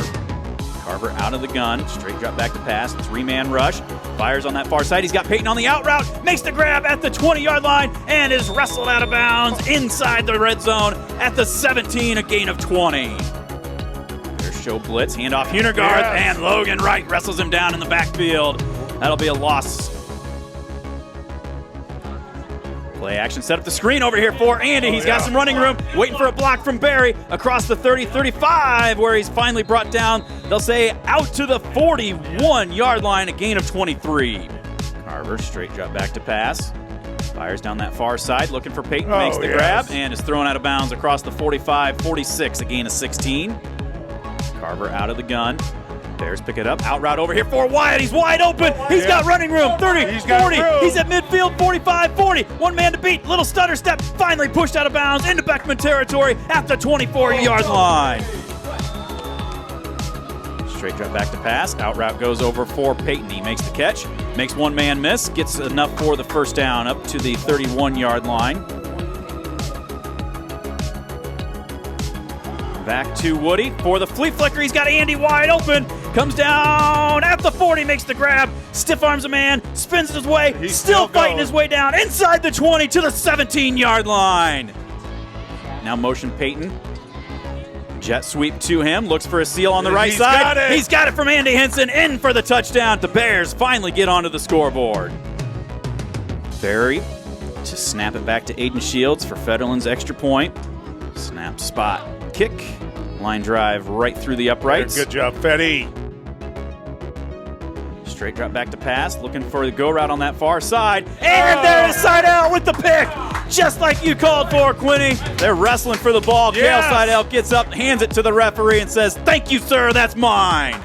[SPEAKER 2] Carver out of the gun, straight drop back to pass, 3-man rush, fires on that far side. He's got Peyton on the out route, makes the grab at the 20-yard line, and is wrestled out of bounds inside the red zone at the 17, a gain of 20. There's show blitz, handoff Hundergarth, and Logan Wright wrestles him down in the backfield. That'll be a loss. Play action, set up the screen over here for Andy. He's got some running room, waiting for a block from Barry across the 30-35, where he's finally brought down, they'll say, out to the 41-yard line, a gain of 23. Carver, straight drop back to pass. Fires down that far side, looking for Peyton, makes the grab, and is thrown out of bounds across the 45-46, a gain of 16. Carver out of the gun. Bears pick it up, out route over here for Wyatt. He's wide open. He's got running room. 30, 40. He's at midfield, 45, 40. One man to beat. Little stutter step. Finally pushed out of bounds into Beckman territory at the 24-yard line. Straight drop back to pass. Out route goes over for Peyton. He makes the catch. Makes one man miss. Gets enough for the first down up to the 31-yard line. Back to Woody for the flea flicker. He's got Andy wide open. Comes down at the 40, makes the grab. Stiff arms a man, spins his way. He's still fighting his way down inside the 20 to the 17-yard line. Now motion Peyton. Jet sweep to him. Looks for a seal on the right side. He's got it from Andy Henson. In for the touchdown. The Bears finally get onto the scoreboard. Barry to snap it back to Aiden Shields for Federland's extra point. Snap spot. Kick, line drive right through the uprights.
[SPEAKER 3] Good job, Fetty.
[SPEAKER 2] Straight drop back to pass, looking for the go route on that far side. And there is Seidel with the pick, just like you called for, Quinny. They're wrestling for the ball. Yes. Kale Seidel gets up, hands it to the referee and says, "Thank you, sir, that's mine."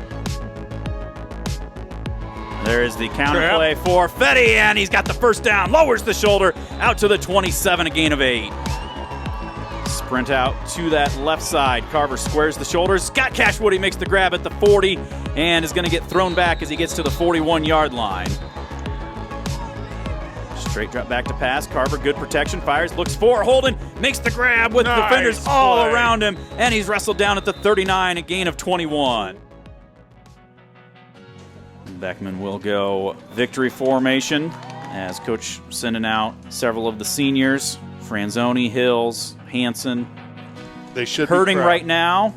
[SPEAKER 2] There is the counter play for Fetty, and he's got the first down, lowers the shoulder, out to the 27, a gain of 8. Sprint out to that left side. Carver squares the shoulders. Scott Cashwood, he makes the grab at the 40 and is going to get thrown back as he gets to the 41-yard line. Straight drop back to pass. Carver, good protection, fires, looks for Holden, makes the grab with defenders all around him, and he's wrestled down at the 39, a gain of 21. Beckman will go victory formation as coach sending out several of the seniors. Franzoni, Hills, Hanson.
[SPEAKER 3] They should
[SPEAKER 2] hurting
[SPEAKER 3] be proud
[SPEAKER 2] right now,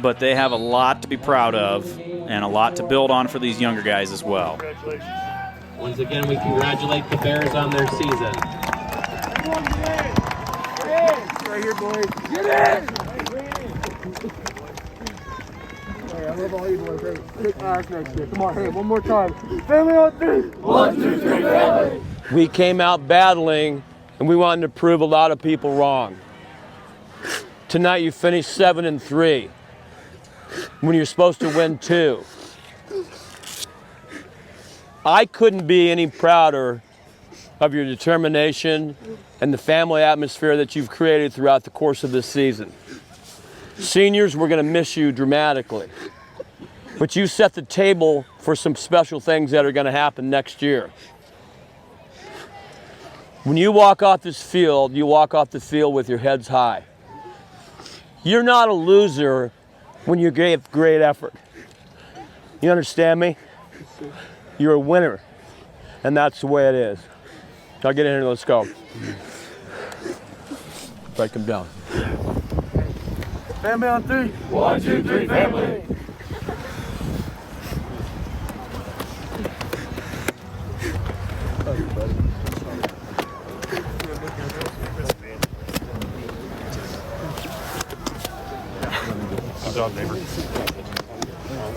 [SPEAKER 2] but they have a lot to be proud of and a lot to build on for these younger guys as well.
[SPEAKER 19] Once again, we congratulate the Bears on their season.
[SPEAKER 6] Right here, boys. Get in! Hey, I love all you boys. Hey, kick ass next year. Come on, hey, one more time. Family on 3. 1, 2, 3, family.
[SPEAKER 5] We came out battling, and we wanted to prove a lot of people wrong. Tonight you finished 7-3 when you're supposed to win 2. I couldn't be any prouder of your determination and the family atmosphere that you've created throughout the course of this season. Seniors, we're going to miss you dramatically, but you set the table for some special things that are going to happen next year. When you walk off this field, you walk off the field with your heads high. You're not a loser when you gave great effort. You understand me? You're a winner, and that's the way it is. Now get in here, let's go. Break them down.
[SPEAKER 6] Family on 3.
[SPEAKER 19] 1, 2, 3, family.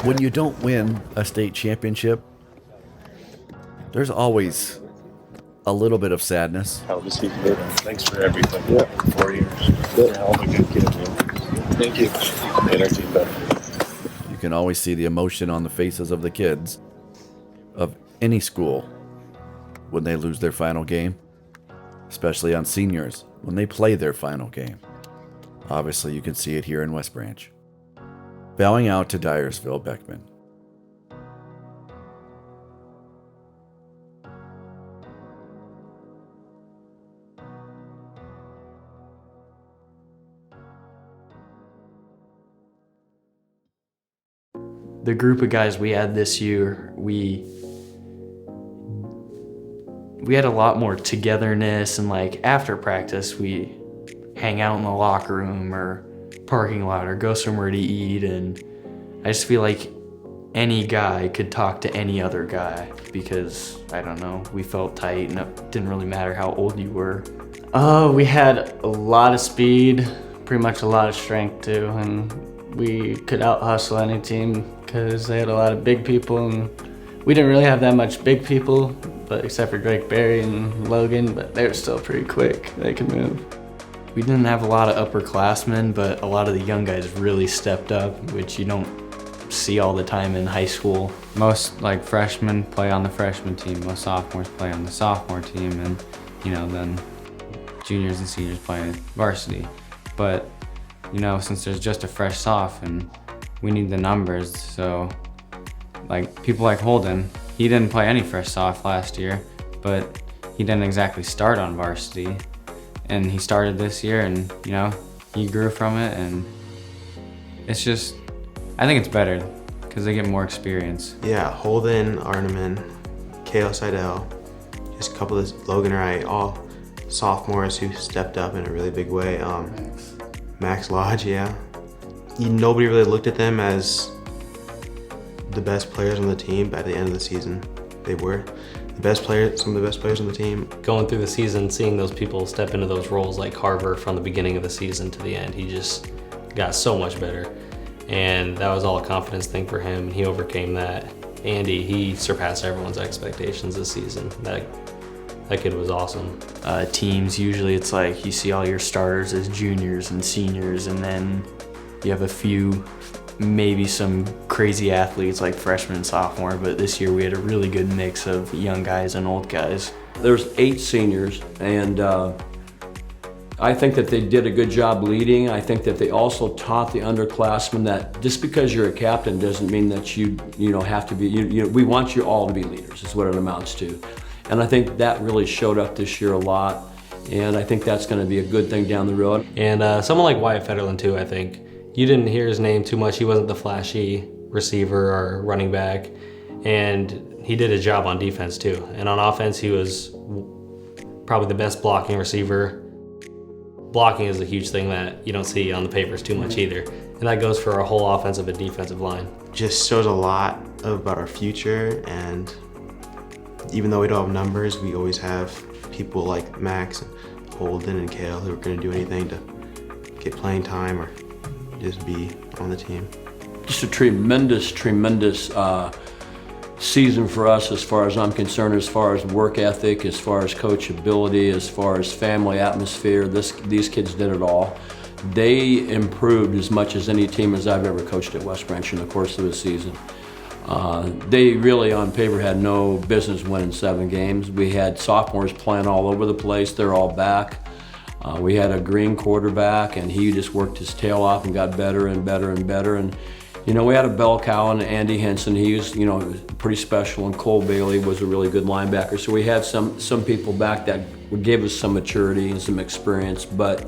[SPEAKER 1] When you don't win a state championship, there's always a little bit of sadness.
[SPEAKER 20] Hell, this season, thanks for everything. Yeah. 4 years. You're all a good kid, man. Thank you. Made our team better.
[SPEAKER 1] You can always see the emotion on the faces of the kids of any school when they lose their final game, especially on seniors when they play their final game. Obviously, you can see it here in West Branch. Bowing out to Dyersville Beckman.
[SPEAKER 8] The group of guys we had this year, we had a lot more togetherness, and like after practice we hang out in the locker room or parking lot or go somewhere to eat, and I just feel like any guy could talk to any other guy because, I don't know, we felt tight and it didn't really matter how old you were.
[SPEAKER 21] We had a lot of speed, pretty much a lot of strength too, and we could out-hustle any team because they had a lot of big people, and we didn't really have that much big people but except for Drake Berry and Logan, but they were still pretty quick. They could move. We didn't have a lot of upperclassmen, but a lot of the young guys really stepped up, which you don't see all the time in high school.
[SPEAKER 10] Most like freshmen play on the freshman team, most sophomores play on the sophomore team, and then juniors and seniors play varsity. But since there's just a fresh soph and we need the numbers, so like people like Holden, he didn't play any fresh soph last year, but he didn't exactly start on varsity, and he started this year, and he grew from it, and it's just, I think it's better because they get more experience.
[SPEAKER 4] Yeah, Holden, Arneman, Kale Seidel, just a couple of Logan Wright, all sophomores who stepped up in a really big way. Max Lodge, yeah. Nobody really looked at them as the best players on the team, but at the end of the season, they were the best players, some of the best players on the team.
[SPEAKER 8] Going through the season, seeing those people step into those roles like Carver from the beginning of the season to the end, he just got so much better. And that was all a confidence thing for him, and he overcame that. Andy, he surpassed everyone's expectations this season. That kid was awesome.
[SPEAKER 9] Teams, usually it's like you see all your starters as juniors and seniors, and then you have a few, maybe some crazy athletes like freshmen and sophomore, but this year we had a really good mix of young guys and old guys.
[SPEAKER 11] There's 8 seniors, and I think that they did a good job leading. I think that they also taught the underclassmen that just because you're a captain doesn't mean that you have to be, we want you all to be leaders, is what it amounts to. And I think that really showed up this year a lot, and I think that's going to be a good thing down the road.
[SPEAKER 8] And someone like Wyatt Federland too, I think. You didn't hear his name too much. He wasn't the flashy receiver or running back, and he did a job on defense too. And on offense, he was probably the best blocking receiver. Blocking is a huge thing that you don't see on the papers too much either. And that goes for our whole offensive and defensive line.
[SPEAKER 4] Just shows a lot about our future, and even though we don't have numbers, we always have people like Max, Holden, and Kale who are going to do anything to get playing time or just be on the team.
[SPEAKER 11] Just a tremendous season for us as far as I'm concerned, as far as work ethic, as far as coachability, as far as family atmosphere. These kids did it all. They improved as much as any team as I've ever coached at West Branch in the course of the season. They really, on paper, had no business winning 7 games. We had sophomores playing all over the place. They're all back. We had a green quarterback, and he just worked his tail off and got better and better and better. And we had a bell cow and Andy Henson. He was, pretty special, and Cole Bailey was a really good linebacker. So we had some people back that gave us some maturity and some experience, but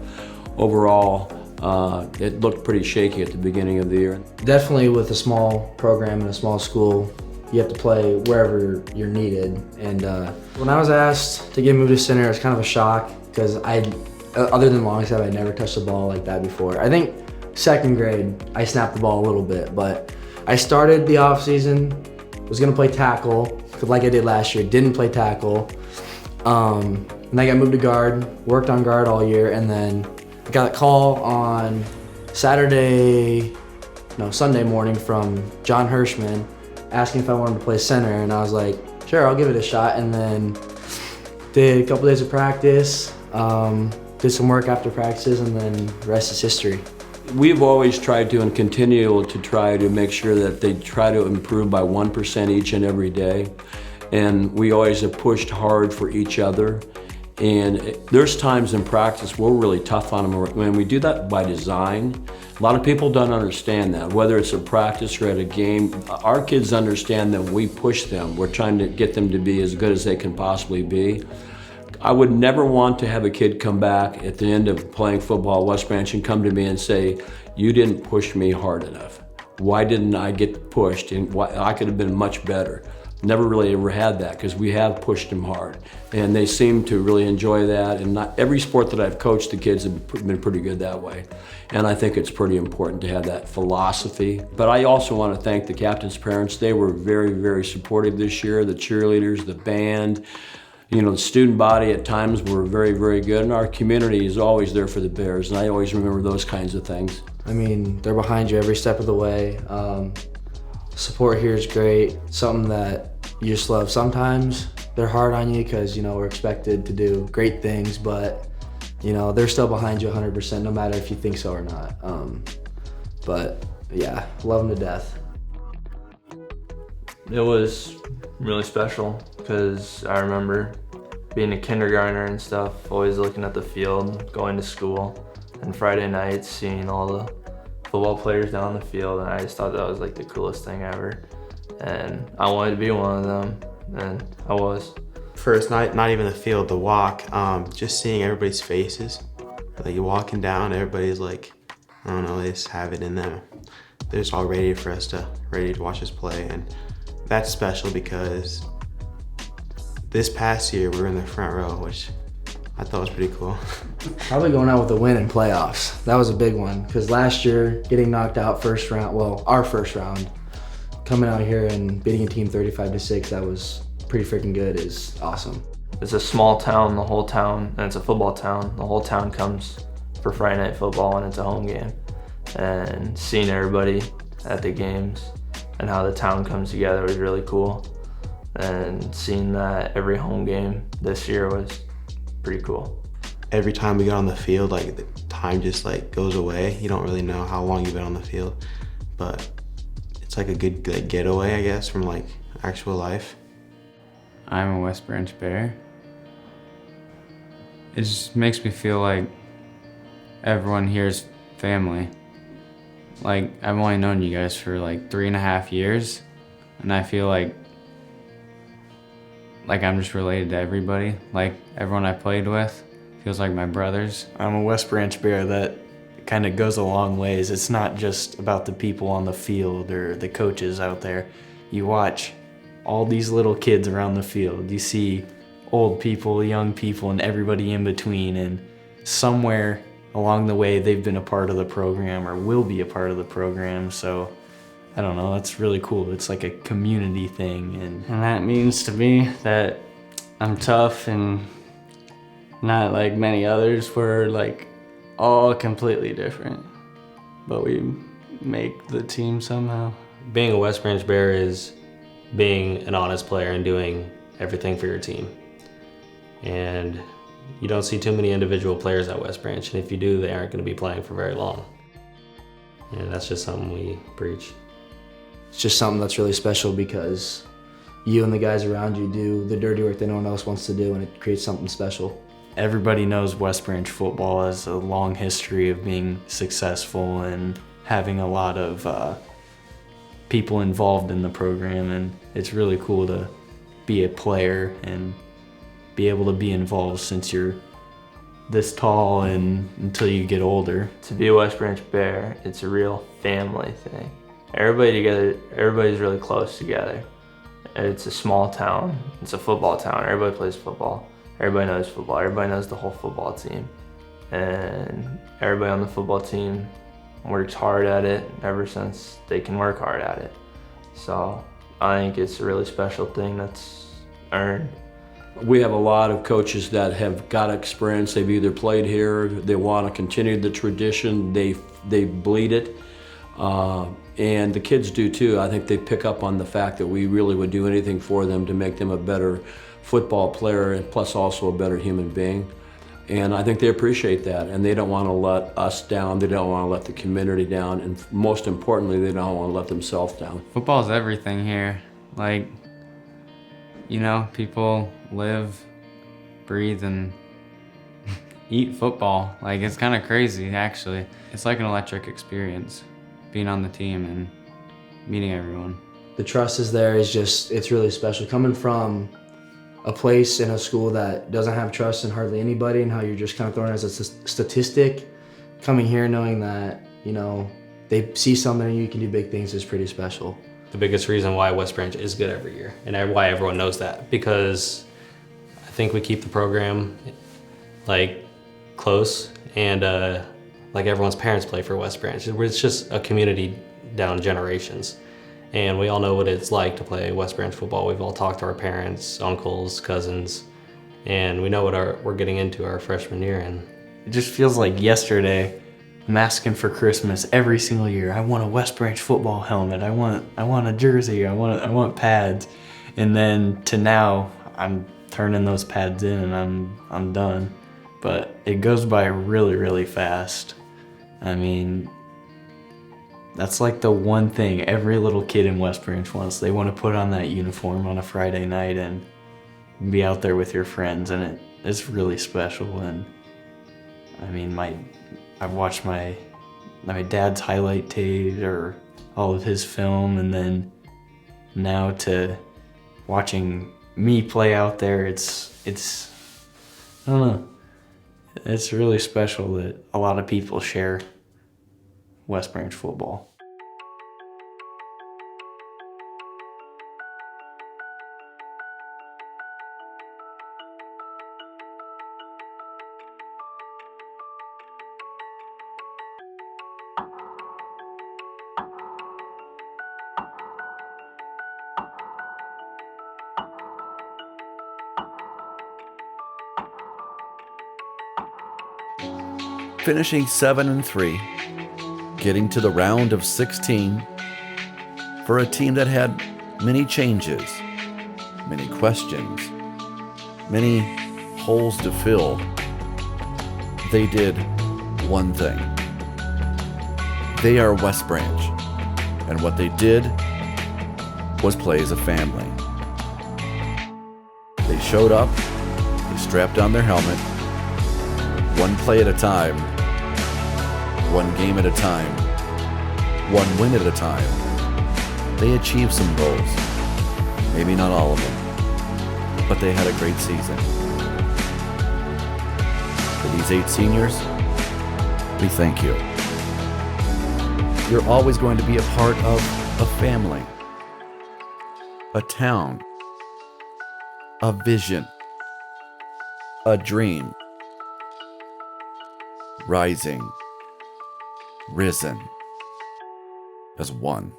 [SPEAKER 11] overall, it looked pretty shaky at the beginning of the year.
[SPEAKER 9] Definitely with a small program in a small school, you have to play wherever you're needed. And when I was asked to get moved to center, it was kind of a shock because other than long snap, I'd never touched the ball like that before. I think 2nd grade, I snapped the ball a little bit, but I started the off season, was gonna play tackle, like I did last year, didn't play tackle. And I got moved to guard, worked on guard all year, and then I got a call on Sunday morning from John Hirschman asking if I wanted to play center, and I was like, sure, I'll give it a shot. And then did a couple days of practice, did some work after practices, and then the rest is history.
[SPEAKER 11] We've always tried to and continue to try to make sure that they try to improve by 1% each and every day. And we always have pushed hard for each other. And there's times in practice we're really tough on them. When we do that by design, a lot of people don't understand that. Whether it's a practice or at a game, our kids understand that we push them. We're trying to get them to be as good as they can possibly be. I would never want to have a kid come back at the end of playing football at West Branch and come to me and say, you didn't push me hard enough. Why didn't I get pushed? And why, I could have been much better. Never really ever had that because we have pushed them hard. And they seem to really enjoy that. And not every sport that I've coached, the kids have been pretty good that way. And I think it's pretty important to have that philosophy. But I also want to thank the captain's parents. They were very, very supportive this year. The cheerleaders, the band, the student body at times were very, very good, and our community is always there for the Bears, and I always remember those kinds of things.
[SPEAKER 9] I mean, they're behind you every step of the way. Support here is great, something that you just love. Sometimes they're hard on you because, you know, we're expected to do great things, but, you know, they're still behind you 100%, no matter if you think so or not. But yeah, love them to death.
[SPEAKER 21] It was really special because I remember being a kindergartner and stuff, always looking at the field, going to school, and Friday nights seeing all the football players down the field, and I just thought that was like the coolest thing ever. And I wanted to be one of them, and I was.
[SPEAKER 4] First night, not even the field, the walk, just seeing everybody's faces. Like you're walking down, everybody's like, I don't know, they just have it in them. They're just all ready to watch us play, and that's special because this past year we were in the front row, which I thought was pretty cool.
[SPEAKER 9] Probably going out with a win in playoffs. That was a big one because last year getting knocked out first round, well, our first round, coming out here and beating a team 35-6, that was pretty freaking good, is awesome.
[SPEAKER 21] It's a small town, the whole town, and it's a football town. The whole town comes for Friday night football and it's a home game. And seeing everybody at the games and how the town comes together was really cool. And seeing that every home game this year was pretty cool.
[SPEAKER 4] Every time we get on the field, like the time just like goes away. You don't really know how long you've been on the field, but it's like a good like, getaway, I guess, from like actual life.
[SPEAKER 10] I'm a West Branch Bear. It just makes me feel like everyone here is family. Like, I've only known you guys for like 3.5 years, and I feel like I'm just related to everybody. Like, everyone I played with feels like my brothers.
[SPEAKER 21] I'm a West Branch Bear. That kind of goes a long ways. It's not just about the people on the field or the coaches out there. You watch all these little kids around the field. You see old people, young people, and everybody in between, and somewhere along the way they've been a part of the program or will be a part of the program. So I don't know, that's really cool. It's like a community thing, and that means to me that I'm tough and not like many others. We're like all completely different, but we make the team somehow.
[SPEAKER 8] Being a West Branch Bear is being an honest player and doing everything for your team. And you don't see too many individual players at West Branch, and if you do, they aren't going to be playing for very long. And that's just something we preach.
[SPEAKER 9] It's just something that's really special because you and the guys around you do the dirty work that no one else wants to do, and it creates something special.
[SPEAKER 21] Everybody knows West Branch football has a long history of being successful and having a lot of people involved in the program, and it's really cool to be a player and be able to be involved since you're this tall and until you get older. To be a West Branch Bear, it's a real family thing. Everybody together, everybody's really close together. It's a small town, it's a football town, everybody plays football. Everybody knows football, everybody knows the whole football team. And everybody on the football team works hard at it ever since they can work hard at it. So I think it's a really special thing that's earned.
[SPEAKER 11] We have a lot of coaches that have got experience. They've either played here, they want to continue the tradition, they bleed it. And the kids do too. I think they pick up on the fact that we really would do anything for them to make them a better football player and plus also a better human being. And I think they appreciate that, and they don't want to let us down, they don't want to let the community down, and most importantly, they don't want to let themselves down.
[SPEAKER 10] Football's everything here. Like, you know, people live, breathe, and eat football. Like, it's kind of crazy, actually. It's like an electric experience, being on the team and meeting everyone.
[SPEAKER 9] The trust is there. It's really special. Coming from a place in a school that doesn't have trust in hardly anybody, and how you're just kind of thrown as a statistic, coming here knowing that, you know, they see something and you can do big things is pretty special.
[SPEAKER 8] The biggest reason why West Branch is good every year, and why everyone knows that, because I think we keep the program like close, and like everyone's parents play for West Branch. It's just a community down generations. And we all know what it's like to play West Branch football. We've all talked to our parents, uncles, cousins, and we know what we're getting into our freshman year. And
[SPEAKER 21] it just feels like yesterday, I'm asking for Christmas every single year. I want a West Branch football helmet. I want a jersey. I want pads. And then to now, I'm turning those pads in and I'm done. But it goes by really, really fast. I mean, that's like the one thing every little kid in West Branch wants. They want to put on that uniform on a Friday night and be out there with your friends, and it's really special. And I mean, I've watched my dad's highlight tape or all of his film, and then now to watching me play out there, it's I don't know. It's really special that a lot of people share West Branch football.
[SPEAKER 1] Finishing 7-3, getting to the round of 16 for a team that had many changes, many questions, many holes to fill. They did one thing. They are West Branch, and what they did was play as a family. They showed up, they strapped on their helmet, one play at a time, one game at a time, one win at a time. They achieved some goals. Maybe not all of them, but they had a great season. For these 8 seniors, we thank you. You're always going to be a part of a family, a town, a vision, a dream. Rising, risen as one.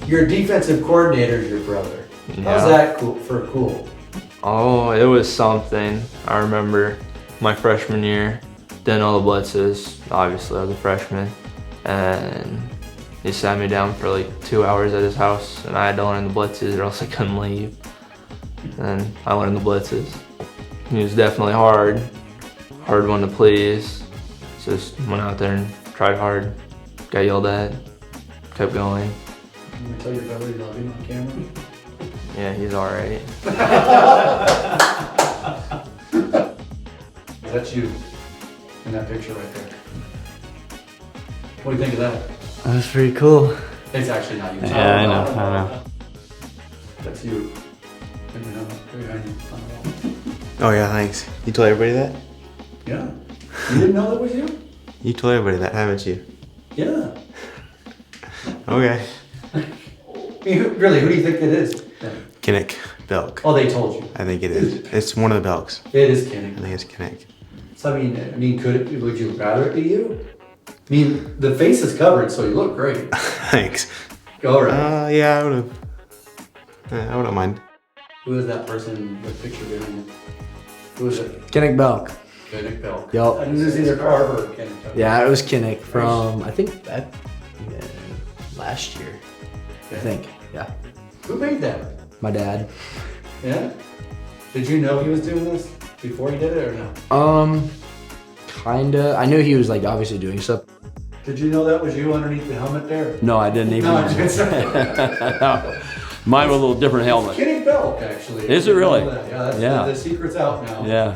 [SPEAKER 9] Your defensive coordinator is your brother. How's that cool?
[SPEAKER 13] Oh, it was something. I remember my freshman year, did all the blitzes, obviously I was a freshman, and he sat me down for like 2 hours at his house, and I had to learn the blitzes or else I couldn't leave. And I learned the blitzes. He was definitely hard one to please. Just went out there and tried hard, got yelled at, kept going.
[SPEAKER 9] You want to tell your brother you love him on camera?
[SPEAKER 13] Yeah, he's all right.
[SPEAKER 9] That's you in that picture right there. What do you think of that?
[SPEAKER 21] That's pretty cool.
[SPEAKER 9] It's actually not you.
[SPEAKER 21] Yeah, I know.
[SPEAKER 9] That's you. Behind you on the wall.
[SPEAKER 4] Oh yeah, thanks. You told everybody that?
[SPEAKER 9] Yeah. You didn't know that was you?
[SPEAKER 4] You told everybody that, haven't you?
[SPEAKER 9] Yeah.
[SPEAKER 4] Okay.
[SPEAKER 9] Really, who do you think it is?
[SPEAKER 4] Kinnick Belk.
[SPEAKER 9] Oh, they told you.
[SPEAKER 4] I think it is. It's one of the Belks.
[SPEAKER 9] It is Kinnick.
[SPEAKER 4] I think it's Kinnick.
[SPEAKER 9] So would you rather it be you? I mean, the face is covered, so you look great.
[SPEAKER 4] Thanks.
[SPEAKER 9] All right.
[SPEAKER 4] Yeah, I would've mind.
[SPEAKER 9] Who is that person with the picture behind you? Who is it?
[SPEAKER 21] Kinnick Belk.
[SPEAKER 9] Kinnick Belk.
[SPEAKER 21] Yup.
[SPEAKER 9] I knew it was either Carver or Kinnick.
[SPEAKER 21] Yeah, it was Kinnick from, I think, last year. I think, yeah.
[SPEAKER 9] Who made that?
[SPEAKER 21] My dad.
[SPEAKER 9] Yeah? Did you know he was doing this before he did it or no?
[SPEAKER 21] Kinda. I knew he was like obviously doing stuff.
[SPEAKER 9] Did you know that was you underneath the helmet there?
[SPEAKER 11] No, I didn't even.
[SPEAKER 9] No,
[SPEAKER 11] Mine was a little different helmet.
[SPEAKER 9] Kinnick Belk, actually.
[SPEAKER 11] Is it really?
[SPEAKER 9] Yeah, the secret's out now.
[SPEAKER 11] Yeah.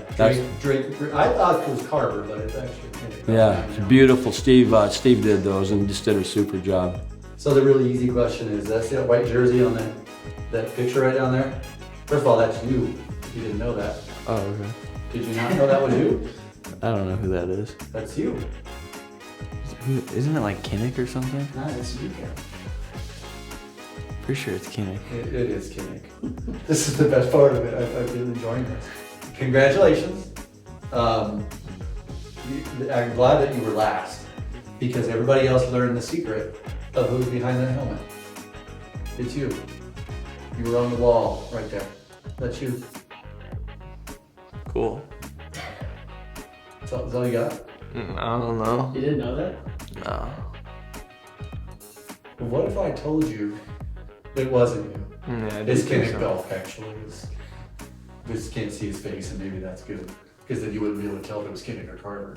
[SPEAKER 9] Drake, I thought it was Carver, but it's actually Kinnick Belk.
[SPEAKER 11] Yeah, it's beautiful. Steve did those and just did a super job.
[SPEAKER 9] So the really easy question is, that's that white jersey on that picture right down there? First of all, that's you, if you didn't know that.
[SPEAKER 21] Oh, okay.
[SPEAKER 9] Did you not know that was you?
[SPEAKER 21] I don't know who that is.
[SPEAKER 9] That's you.
[SPEAKER 21] Isn't it like Kinnick or something?
[SPEAKER 9] Nah, it's you, Ken.
[SPEAKER 21] Pretty sure it's Kinnick.
[SPEAKER 9] It is Kinnick. This is the best part of it. I've been enjoying this. Congratulations. I'm glad that you were last because everybody else learned the secret of who's behind that helmet. It's you. You were on the wall right there. That's you.
[SPEAKER 13] Cool.
[SPEAKER 9] That's all you got?
[SPEAKER 13] I don't know.
[SPEAKER 9] You didn't know that?
[SPEAKER 13] No.
[SPEAKER 9] What if I told you it wasn't you?
[SPEAKER 13] Yeah,
[SPEAKER 9] It's Kinnick Belk, actually. We just can't see his face, and maybe that's good. Because then you wouldn't be able to tell if it was Kinnick or Carver.